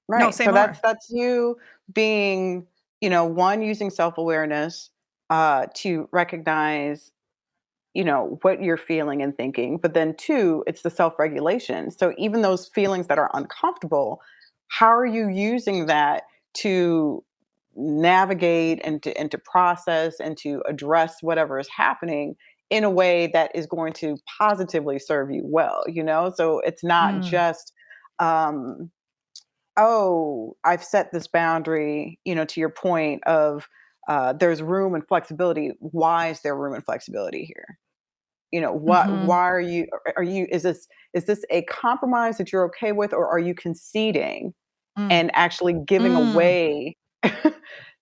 No, Right. say So more. that's you being, one, using self-awareness to recognize, what you're feeling and thinking. But then two, it's the self-regulation. So even those feelings that are uncomfortable, how are you using that to navigate and to process and to address whatever is happening in a way that is going to positively serve you well, So it's not Mm, just um oh, I've set this boundary, to your point of there's room and flexibility. Why is there room and flexibility here? mhm, Why are you, is this a compromise that you're okay with, or are you conceding mm, and actually giving mm, away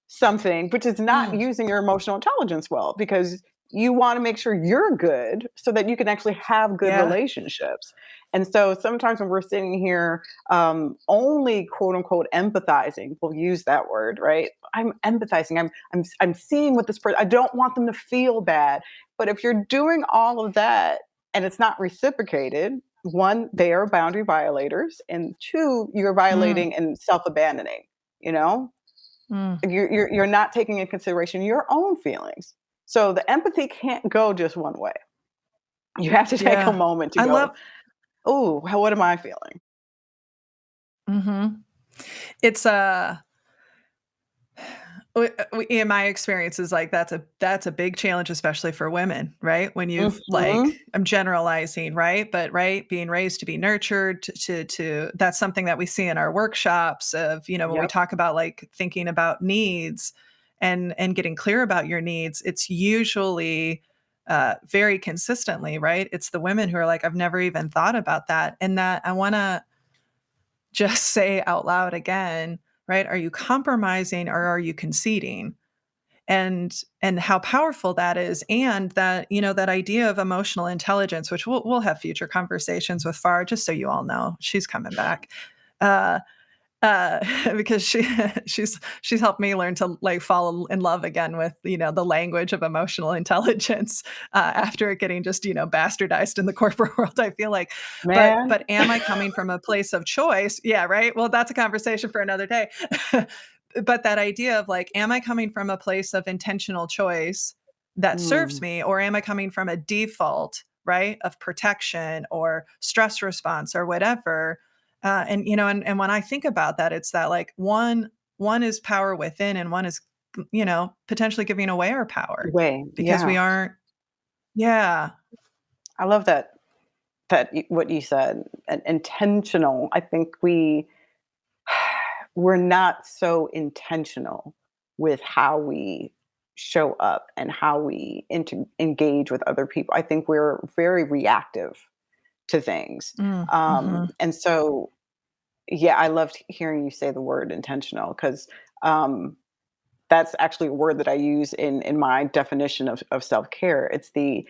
something, which is not mm. using your emotional intelligence well, because you want to make sure you're good so that you can actually have good Yeah. relationships. And so sometimes when we're sitting here only quote unquote empathizing, we'll use that word, right? I'm empathizing. I'm seeing what this person. I don't want them to feel bad. But if you're doing all of that and it's not reciprocated, one, they are boundary violators, and two, you're Mm, violating and self-abandoning, you know? mm. You're not taking into consideration your own feelings. So the empathy can't go just one way. You have to take a Yeah. moment to I love go, "Oh, what am I feeling?" mhm. It's, in my experience is like that's a big challenge, especially for women, right? When you've like Mhm. I'm generalizing, right? But right, being raised to be nurtured to that's something that we see in our workshops of, when we Yep. talk about like thinking about needs and getting clear about your needs, it's usually very consistently, right? It's the women who are like, I've never even thought about that. And that I want to just say out loud again, right? Are you compromising or are you conceding? And how powerful that is, and that that idea of emotional intelligence, which we'll have future conversations with Farah, just so you all know she's coming back. uh uh because she's helped me learn to like fall in love again with the language of emotional intelligence after it getting just bastardized in the corporate world, I feel like. but Man. but am I coming from a place of choice? Yeah, right. Well, that's a conversation for another day. But that idea of like, am I coming from a place of intentional choice that serves Mm. me, or am I coming from a default, right, of protection or stress response or whatever? And when I think about that, it's that like one is power within, and one is potentially giving away our power Way. because we Yeah. aren't. Yeah. I love that what you said, intentional. I think we're not so intentional with how we show up and how we engage with other people. I think we're very reactive to things. Mhm. And so, yeah, I loved hearing you say the word intentional, because um, that's actually a word that I use in my definition of self-care. It's the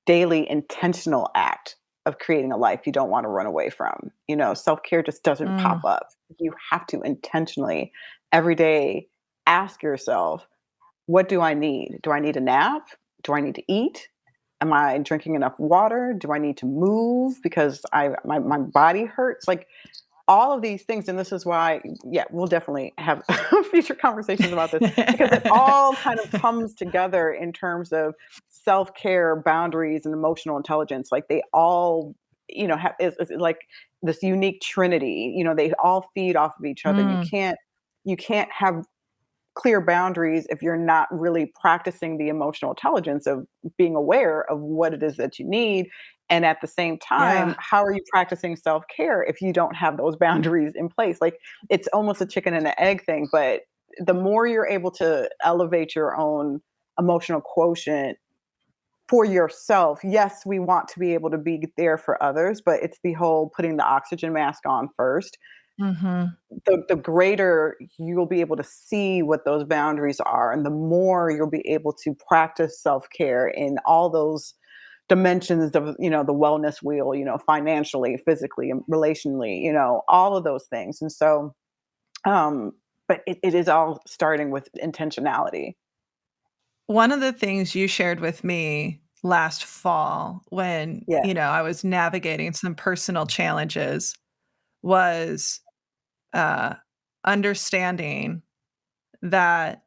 daily intentional act of creating a life you don't want to run away from. Self-care just doesn't pop Mm, up. You have to intentionally every day ask yourself, what do I need? Do I need a nap? Do I need to eat? Am I drinking enough water? Do I need to move because my body hurts? Like, all of these things, and this is why, yeah, we'll definitely have future conversations about this, because it all kind of comes together in terms of self-care, boundaries, and emotional intelligence. Like, they all, have is like this unique trinity. They all feed off of each other. you mm, can't you can't have clear boundaries if you're not really practicing the emotional intelligence of being aware of what it is that you need. And at the same time, yeah. how are you practicing self-care if you don't have those boundaries in place? Like, it's almost a chicken and an egg thing. But the more you're able to elevate your own emotional quotient for yourself, yes, we want to be able to be there for others, but it's the whole putting the oxygen mask on first. Mhm. The greater you'll be able to see what those boundaries are, and the more you'll be able to practice self-care in all those dimensions of the wellness wheel, financially, physically, and relationally, all of those things. And so but it is all starting with intentionality. One of the things you shared with me last fall when, Yeah. I was navigating some personal challenges was, uh, understanding that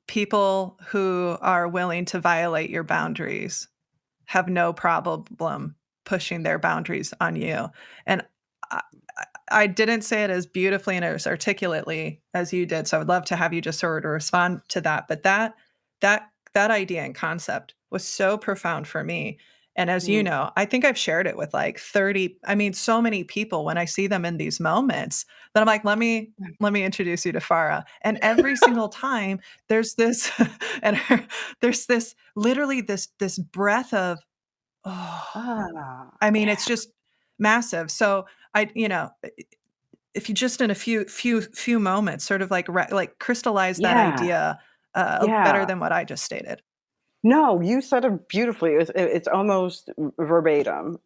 people who are willing to violate your boundaries have no problem pushing their boundaries on you, and I I didn't say it as beautifully and as articulately as you did, so I would love to have you just sort of respond to that, but that idea and concept was so profound for me, and as you Mm. know, I think I've shared it with, like, 30 I mean, so many people when I see them in these moments that I'm like, "Let me introduce you to Farah," and every single time, there's this and there's this literally this breath of, "Oh." Ah, I mean, it's yeah. just massive. So I if you just in a few moments sort of like crystallize that Yeah. idea, better Yeah. than what I just stated. No, you said it beautifully. It's almost verbatim.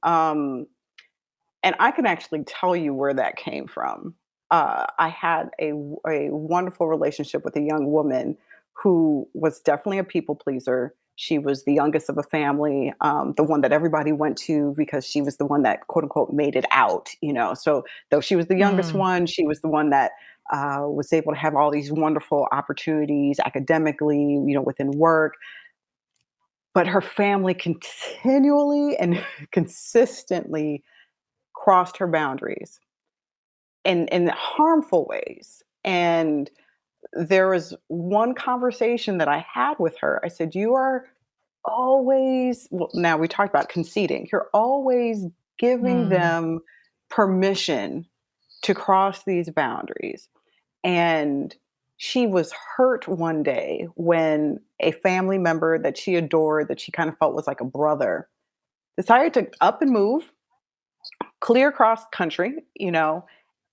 And I can actually tell you where that came from. I had a wonderful relationship with a young woman who was definitely a people pleaser. She was the youngest of a family, the one that everybody went to because she was the one that quote unquote made it out, you know. So though she was the youngest Mm, one, she was the one that was able to have all these wonderful opportunities academically, you know, within work. But her family continually and consistently crossed her boundaries in harmful ways. And there was one conversation that I had with her. I said, "You are always," well, now we talked about conceding, "You're always giving mm, them permission to cross these boundaries." And she was hurt one day when a family member that she adored, that she kind of felt was like a brother, decided to up and move clear across country, you know,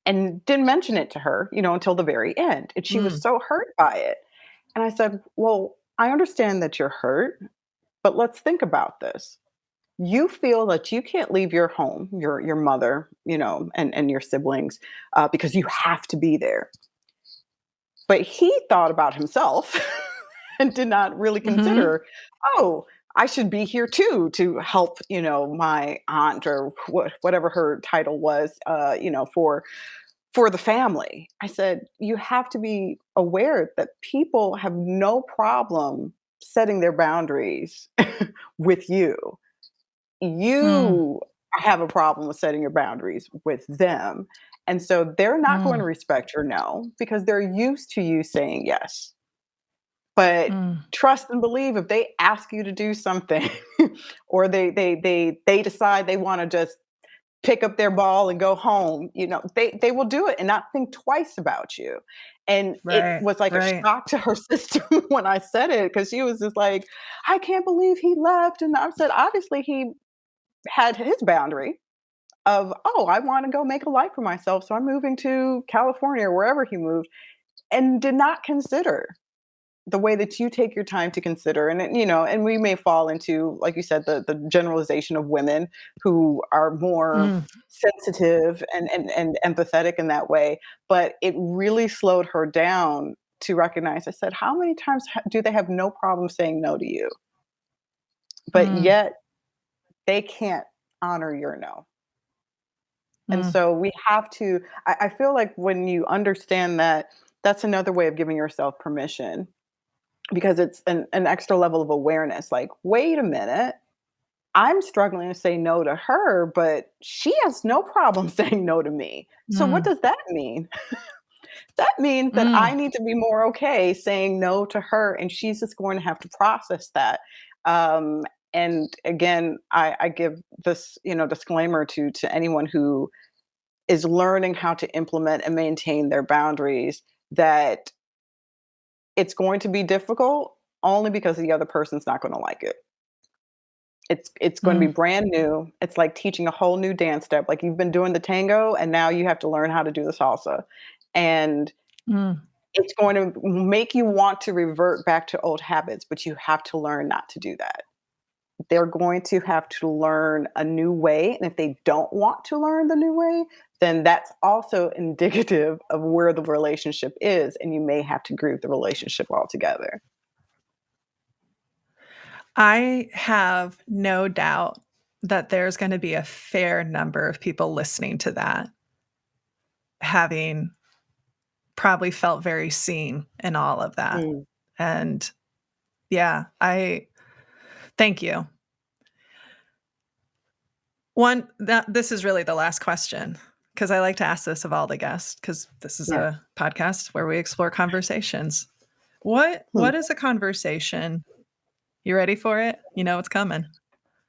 and didn't mention it to her, you know, until the very end. And she was mm, so hurt by it. And I said, "Well, I understand that you're hurt, but let's think about this. You feel that you can't leave your home, your mother, you know, and your siblings, because you have to be there." But he thought about himself and did not really mhm, consider, "Oh, I should be here too to help, you know, my aunt or whatever her title was, you know, for the family." I said, "You have to be aware that people have no problem setting their boundaries with you. mm, You have a problem with setting your boundaries with them. And so they're not going to mm, respect your no because they're used to you saying yes. But mm, trust and believe if they ask you to do something or they decide they want to just pick up their ball and go home, you know, they will do it and not think twice about you." And it right, was like a right, shock to her sister when I said it because she was just like, "I can't believe he left." And I said, obviously he had his boundary of, "Oh, I want to go make a life for myself. So I'm moving to California or wherever he moved," and did not consider the way that you take your time to consider. And you know, and we may fall into, like you said, the generalization of women who are more mm, sensitive and empathetic in that way. But it really slowed her down to recognize. I said, "How many times do they have no problem saying no to you, but mm, yet they can't honor your no?" And mm, so we have to, I feel like when you understand that, that's another way of giving yourself permission because it's an extra level of awareness. Like, wait a minute, I'm struggling to say no to her, but she has no problem saying no to me. So what mm, does that mean? That means that I mm, need to be more okay saying no to her, and she's just going to have to process that. Um, and again, I give this, you know, disclaimer to anyone who is learning how to implement and maintain their boundaries, that it's going to be difficult only because the other person's not going to like it. It's going to be mm, brand new. It's like teaching a whole new dance step. Like you've been doing the tango and now you have to learn how to do the salsa. And mm, it's going to make you want to revert back to old habits, but you have to learn not to do that. They're going to have to learn a new way. And if they don't want to learn the new way, then that's also indicative of where the relationship is. And you may have to grieve the relationship altogether. I have no doubt that there's gonna be a fair number of people listening to that, having probably felt very seen in all of that. Mm, And yeah, I thank you. One that this is really the last question because I like to ask this of all the guests because this is yeah. a podcast where we explore conversations. Hmm. What is a conversation? You ready for it? You know it's coming.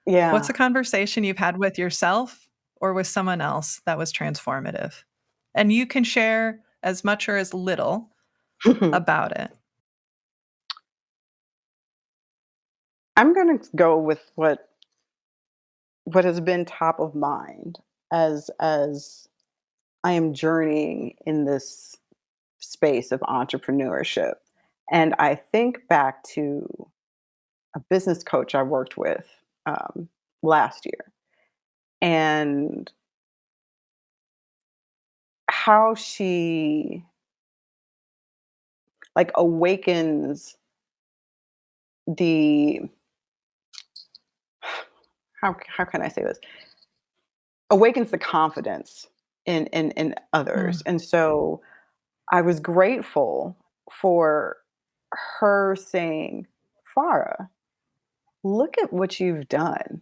What's Yeah. a conversation you've had with yourself or with someone else that was transformative? And you can share as much or as little about it. I'm going to go with what has been top of mind as I am journeying in this space of entrepreneurship. And I think back to a business coach I worked with um, last year and how she like awakens the how can I say this? Awakens the confidence in others. Mm. And so I was grateful for her saying, Farah, look at what you've done.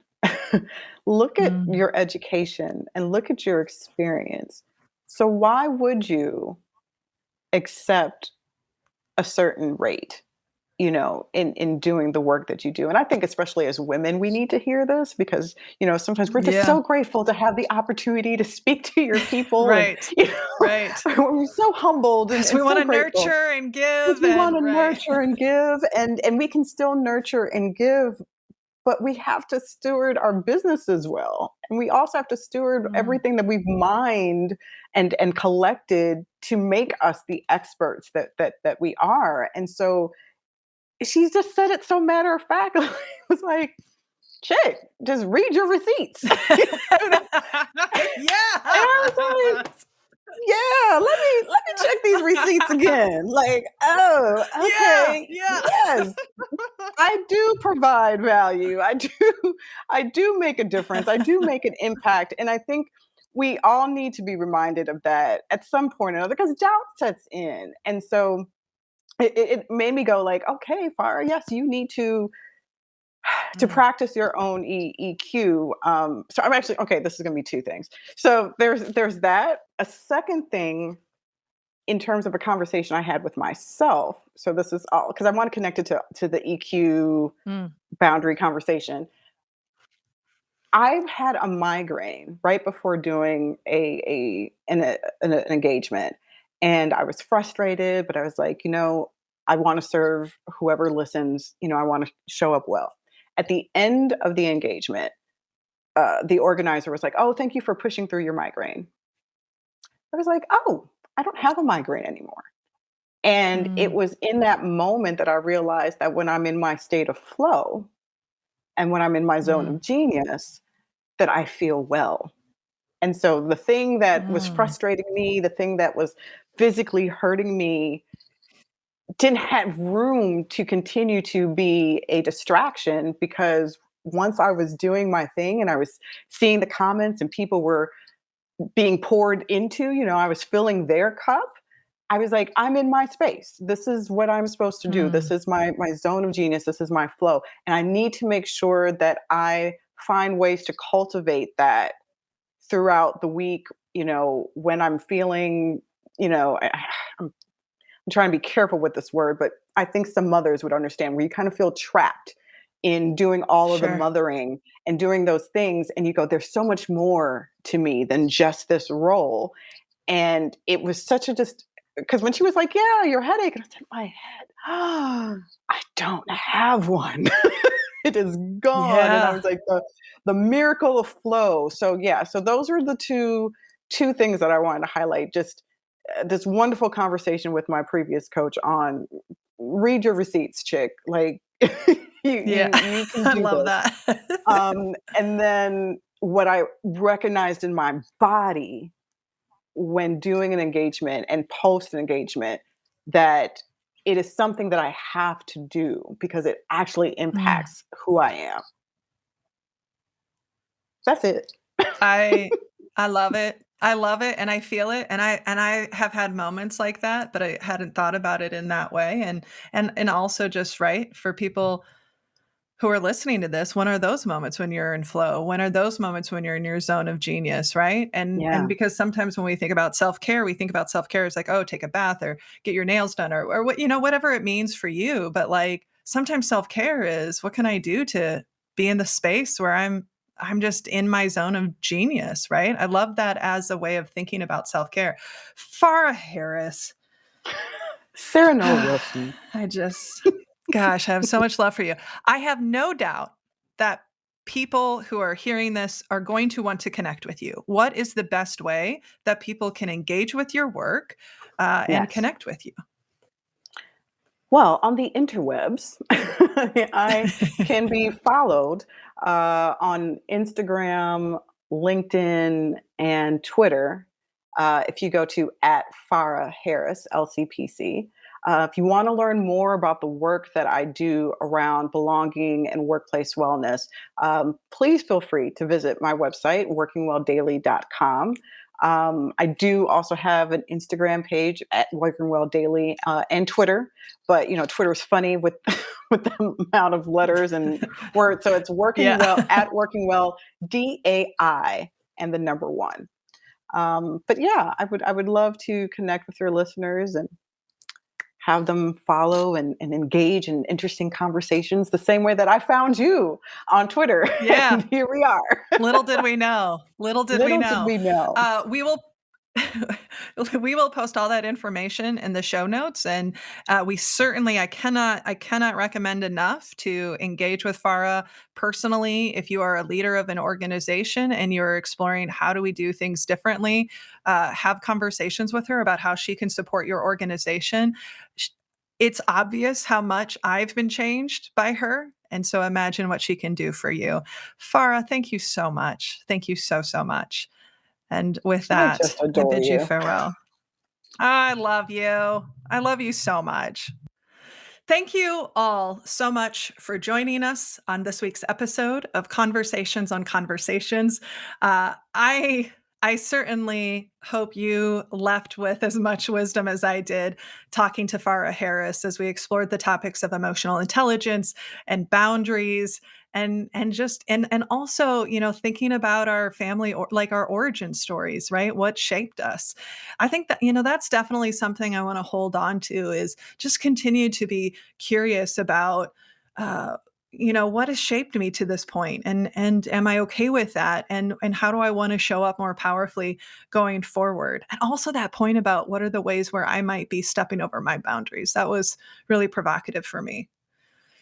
Look at Mm. your education and look at your experience. So why would you accept a certain rate, in doing the work that you do? And I think especially as women, we need to hear this because, sometimes we're just Yeah. so grateful to have the opportunity to speak to your people and, Right. Right. we're so humbled and, 'Cause we and so wanna grateful. nurture and Because give we want and to right. nurture and give, and we can still nurture and give, but we have to steward our business as well, and we also have to steward Mm. everything that we've mined and collected to make us the experts that we are. And so she's just said it so matter of fact. It was like, chick, just read your receipts. And I was Yeah. like, yeah, let me check these receipts again. Like, oh, Yeah, okay. yeah. Yes, I do provide value. I do make a difference. I do make an impact. And I think we all need to be reminded of that at some point or another because doubt sets in. And so it made me go like, okay, Farah, yes, you need to Mm. practice your own EQ. So I'm actually okay. This is going to be two things. So there's that. A second thing in terms of a conversation I had with myself. So this is all because I want to connect it to the EQ Mm. boundary conversation. I've had a migraine right before doing an engagement, and I was frustrated, but I was like, I want to serve whoever listens. I want to show up well. At the end of the engagement, the organizer was like, "Oh, thank you for pushing through your migraine." I was like, "Oh, I don't have a migraine anymore." And it Mm. was in that moment that I realized that when I'm in my state of flow and when I'm in my zone Mm. of genius, that I feel well. And so the thing that was Mm. frustrating me, the thing that was physically hurting me, didn't have room to continue to be a distraction because once I was doing my thing and I was seeing the comments and people were being poured into, I was filling their cup. I was like, I'm in my space. This is what I'm supposed to do. This Mm. is my zone of genius. This is my flow. And I need to make sure that I find ways to cultivate that throughout the week, when I'm feeling, I'm trying to be careful with this word, but I think some mothers would understand where you kind of feel trapped in doing all of the Sure. mothering and doing those things. And you go, there's so much more to me than just this role. And it was such a just because when she was like, yeah, your headache, and I said, my head, I don't have one. It is gone. And I Yeah. was like, the miracle of flow. So yeah, so those are the two things that I wanted to highlight. Just this wonderful conversation with my previous coach on read your receipts, chick. Like Yeah. you can I do love this. that. And then what I recognized in my body when doing an engagement and post an engagement that it is something that I have to do because it actually Mm. impacts who I am. That's it. I I love it. I love it and I feel it and I have had moments like that, but I hadn't thought about it in that way and also just right for people who are listening to this, when are those moments when you're in flow? When are those moments when you're in your zone of genius, right? And Yeah. because sometimes when we think about self-care, we think about self-care as like, oh, take a bath or get your nails done or what, whatever it means for you. But like sometimes self-care is what can I do to be in the space where I'm just in my zone of genius, right? I love that as a way of thinking about self-care. Farah Harris. Sarah Noll Wilson. I just gosh, I have so much love for you. I have no doubt that people who are hearing this are going to want to connect with you. What is the best way that people can engage with your work, and Yes. connect with you? Well, on the interwebs, I can be followed on Instagram, LinkedIn, and Twitter. If you go to at Farah Harris, LCPC. If you want to learn more about the work that I do around belonging and workplace wellness, please feel free to visit my website, workingwelldaily.com. I do also have an Instagram page at Working Well Daily and Twitter, but Twitter is funny with with the amount of letters and words. So it's Working Yeah. Well at Working Well DAI and the number one. But yeah, I would love to connect with your listeners and have them follow and engage in interesting conversations the same way that I found you on Twitter. Yeah. And here we are. Little did we know. Little did we Little did know. we know. We will we will post all that information in the show notes, and we certainly I cannot recommend enough to engage with Farah personally. If you are a leader of an organization and you're exploring how do we do things differently, have conversations with her about how she can support your organization. Sh- It's obvious how much I've been changed by her. And so imagine what she can do for you. Farah, thank you so much. Thank you so, so much. And with I that, just I adore bid you you. farewell. I love you. I love you so much. Thank you all so much for joining us on this week's episode of Conversations on Conversations. I certainly hope you left with as much wisdom as I did talking to Farah Harris as we explored the topics of emotional intelligence and boundaries and also thinking about our family or like our origin stories, right? What shaped us. I think that that's definitely something I want to hold on to is just continue to be curious about uh, what has shaped me to this point and am I okay with that and how do I want to show up more powerfully going forward, and also that point about what are the ways where I might be stepping over my boundaries. That was really provocative for me.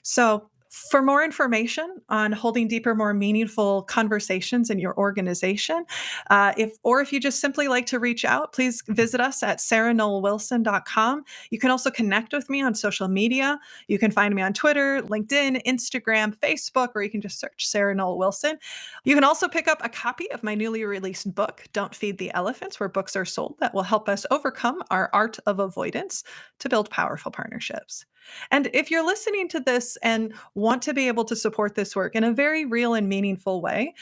So, for more information on holding deeper, more meaningful conversations in your organization, if you just simply like to reach out, please visit us at sarahnollwilson.com. You can also connect with me on social media. You can find me on Twitter, LinkedIn, Instagram, Facebook, or you can just search Sarah Noll Wilson. You can also pick up a copy of my newly released book, Don't Feed the Elephants, where books are sold that will help us overcome our art of avoidance to build powerful partnerships. And if you're listening to this and want to be able to support this work in a very real and meaningful way,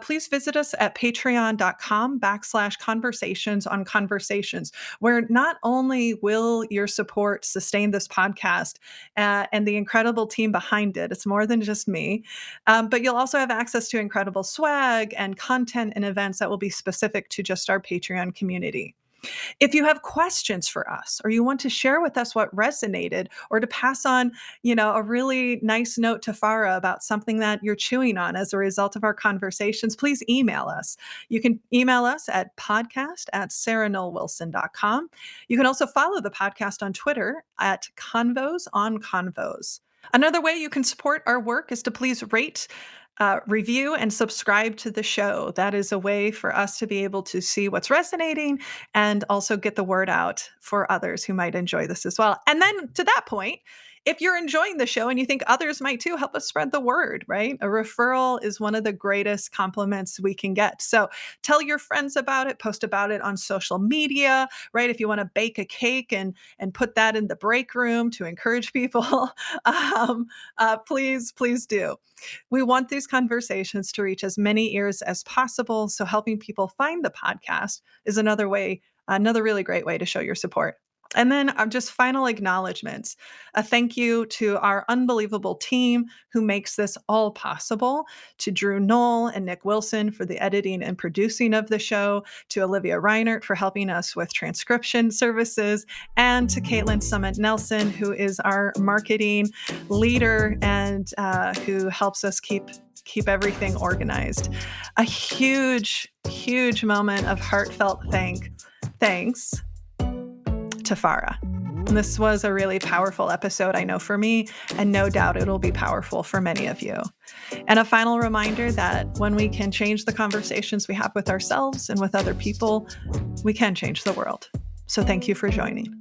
please visit us at patreon.com/conversations on conversations, where not only will your support sustain this podcast and the incredible team behind it, it's more than just me, but you'll also have access to incredible swag and content and events that will be specific to just our Patreon community. If you have questions for us or you want to share with us what resonated or to pass on, a really nice note to Farah about something that you're chewing on as a result of our conversations, please email us. You can email us at podcast@sarahnollwilson.com. You can also follow the podcast on Twitter at Convos on Convos. Another way you can support our work is to please rate, review, and subscribe to the show. That is a way for us to be able to see what's resonating and also get the word out for others who might enjoy this as well. And then to that point, If you're enjoying the show and you think others might too, help us spread the word, right? A referral is one of the greatest compliments we can get. So tell your friends about it, post about it on social media, right? If you want to bake a cake and put that in the break room to encourage people, please do. We want these conversations to reach as many ears as possible. So helping people find the podcast is another really great way to show your support. And then just final acknowledgments. A thank you to our unbelievable team who makes this all possible, to Drew Noll and Nick Wilson for the editing and producing of the show, to Olivia Reinert for helping us with transcription services, and to Caitlin Summit Nelson, who is our marketing leader and who helps us keep everything organized. A huge moment of heartfelt thanks to Farah. And this was a really powerful episode, I know, for me, and no doubt it'll be powerful for many of you. And a final reminder that when we can change the conversations we have with ourselves and with other people, we can change the world. So thank you for joining.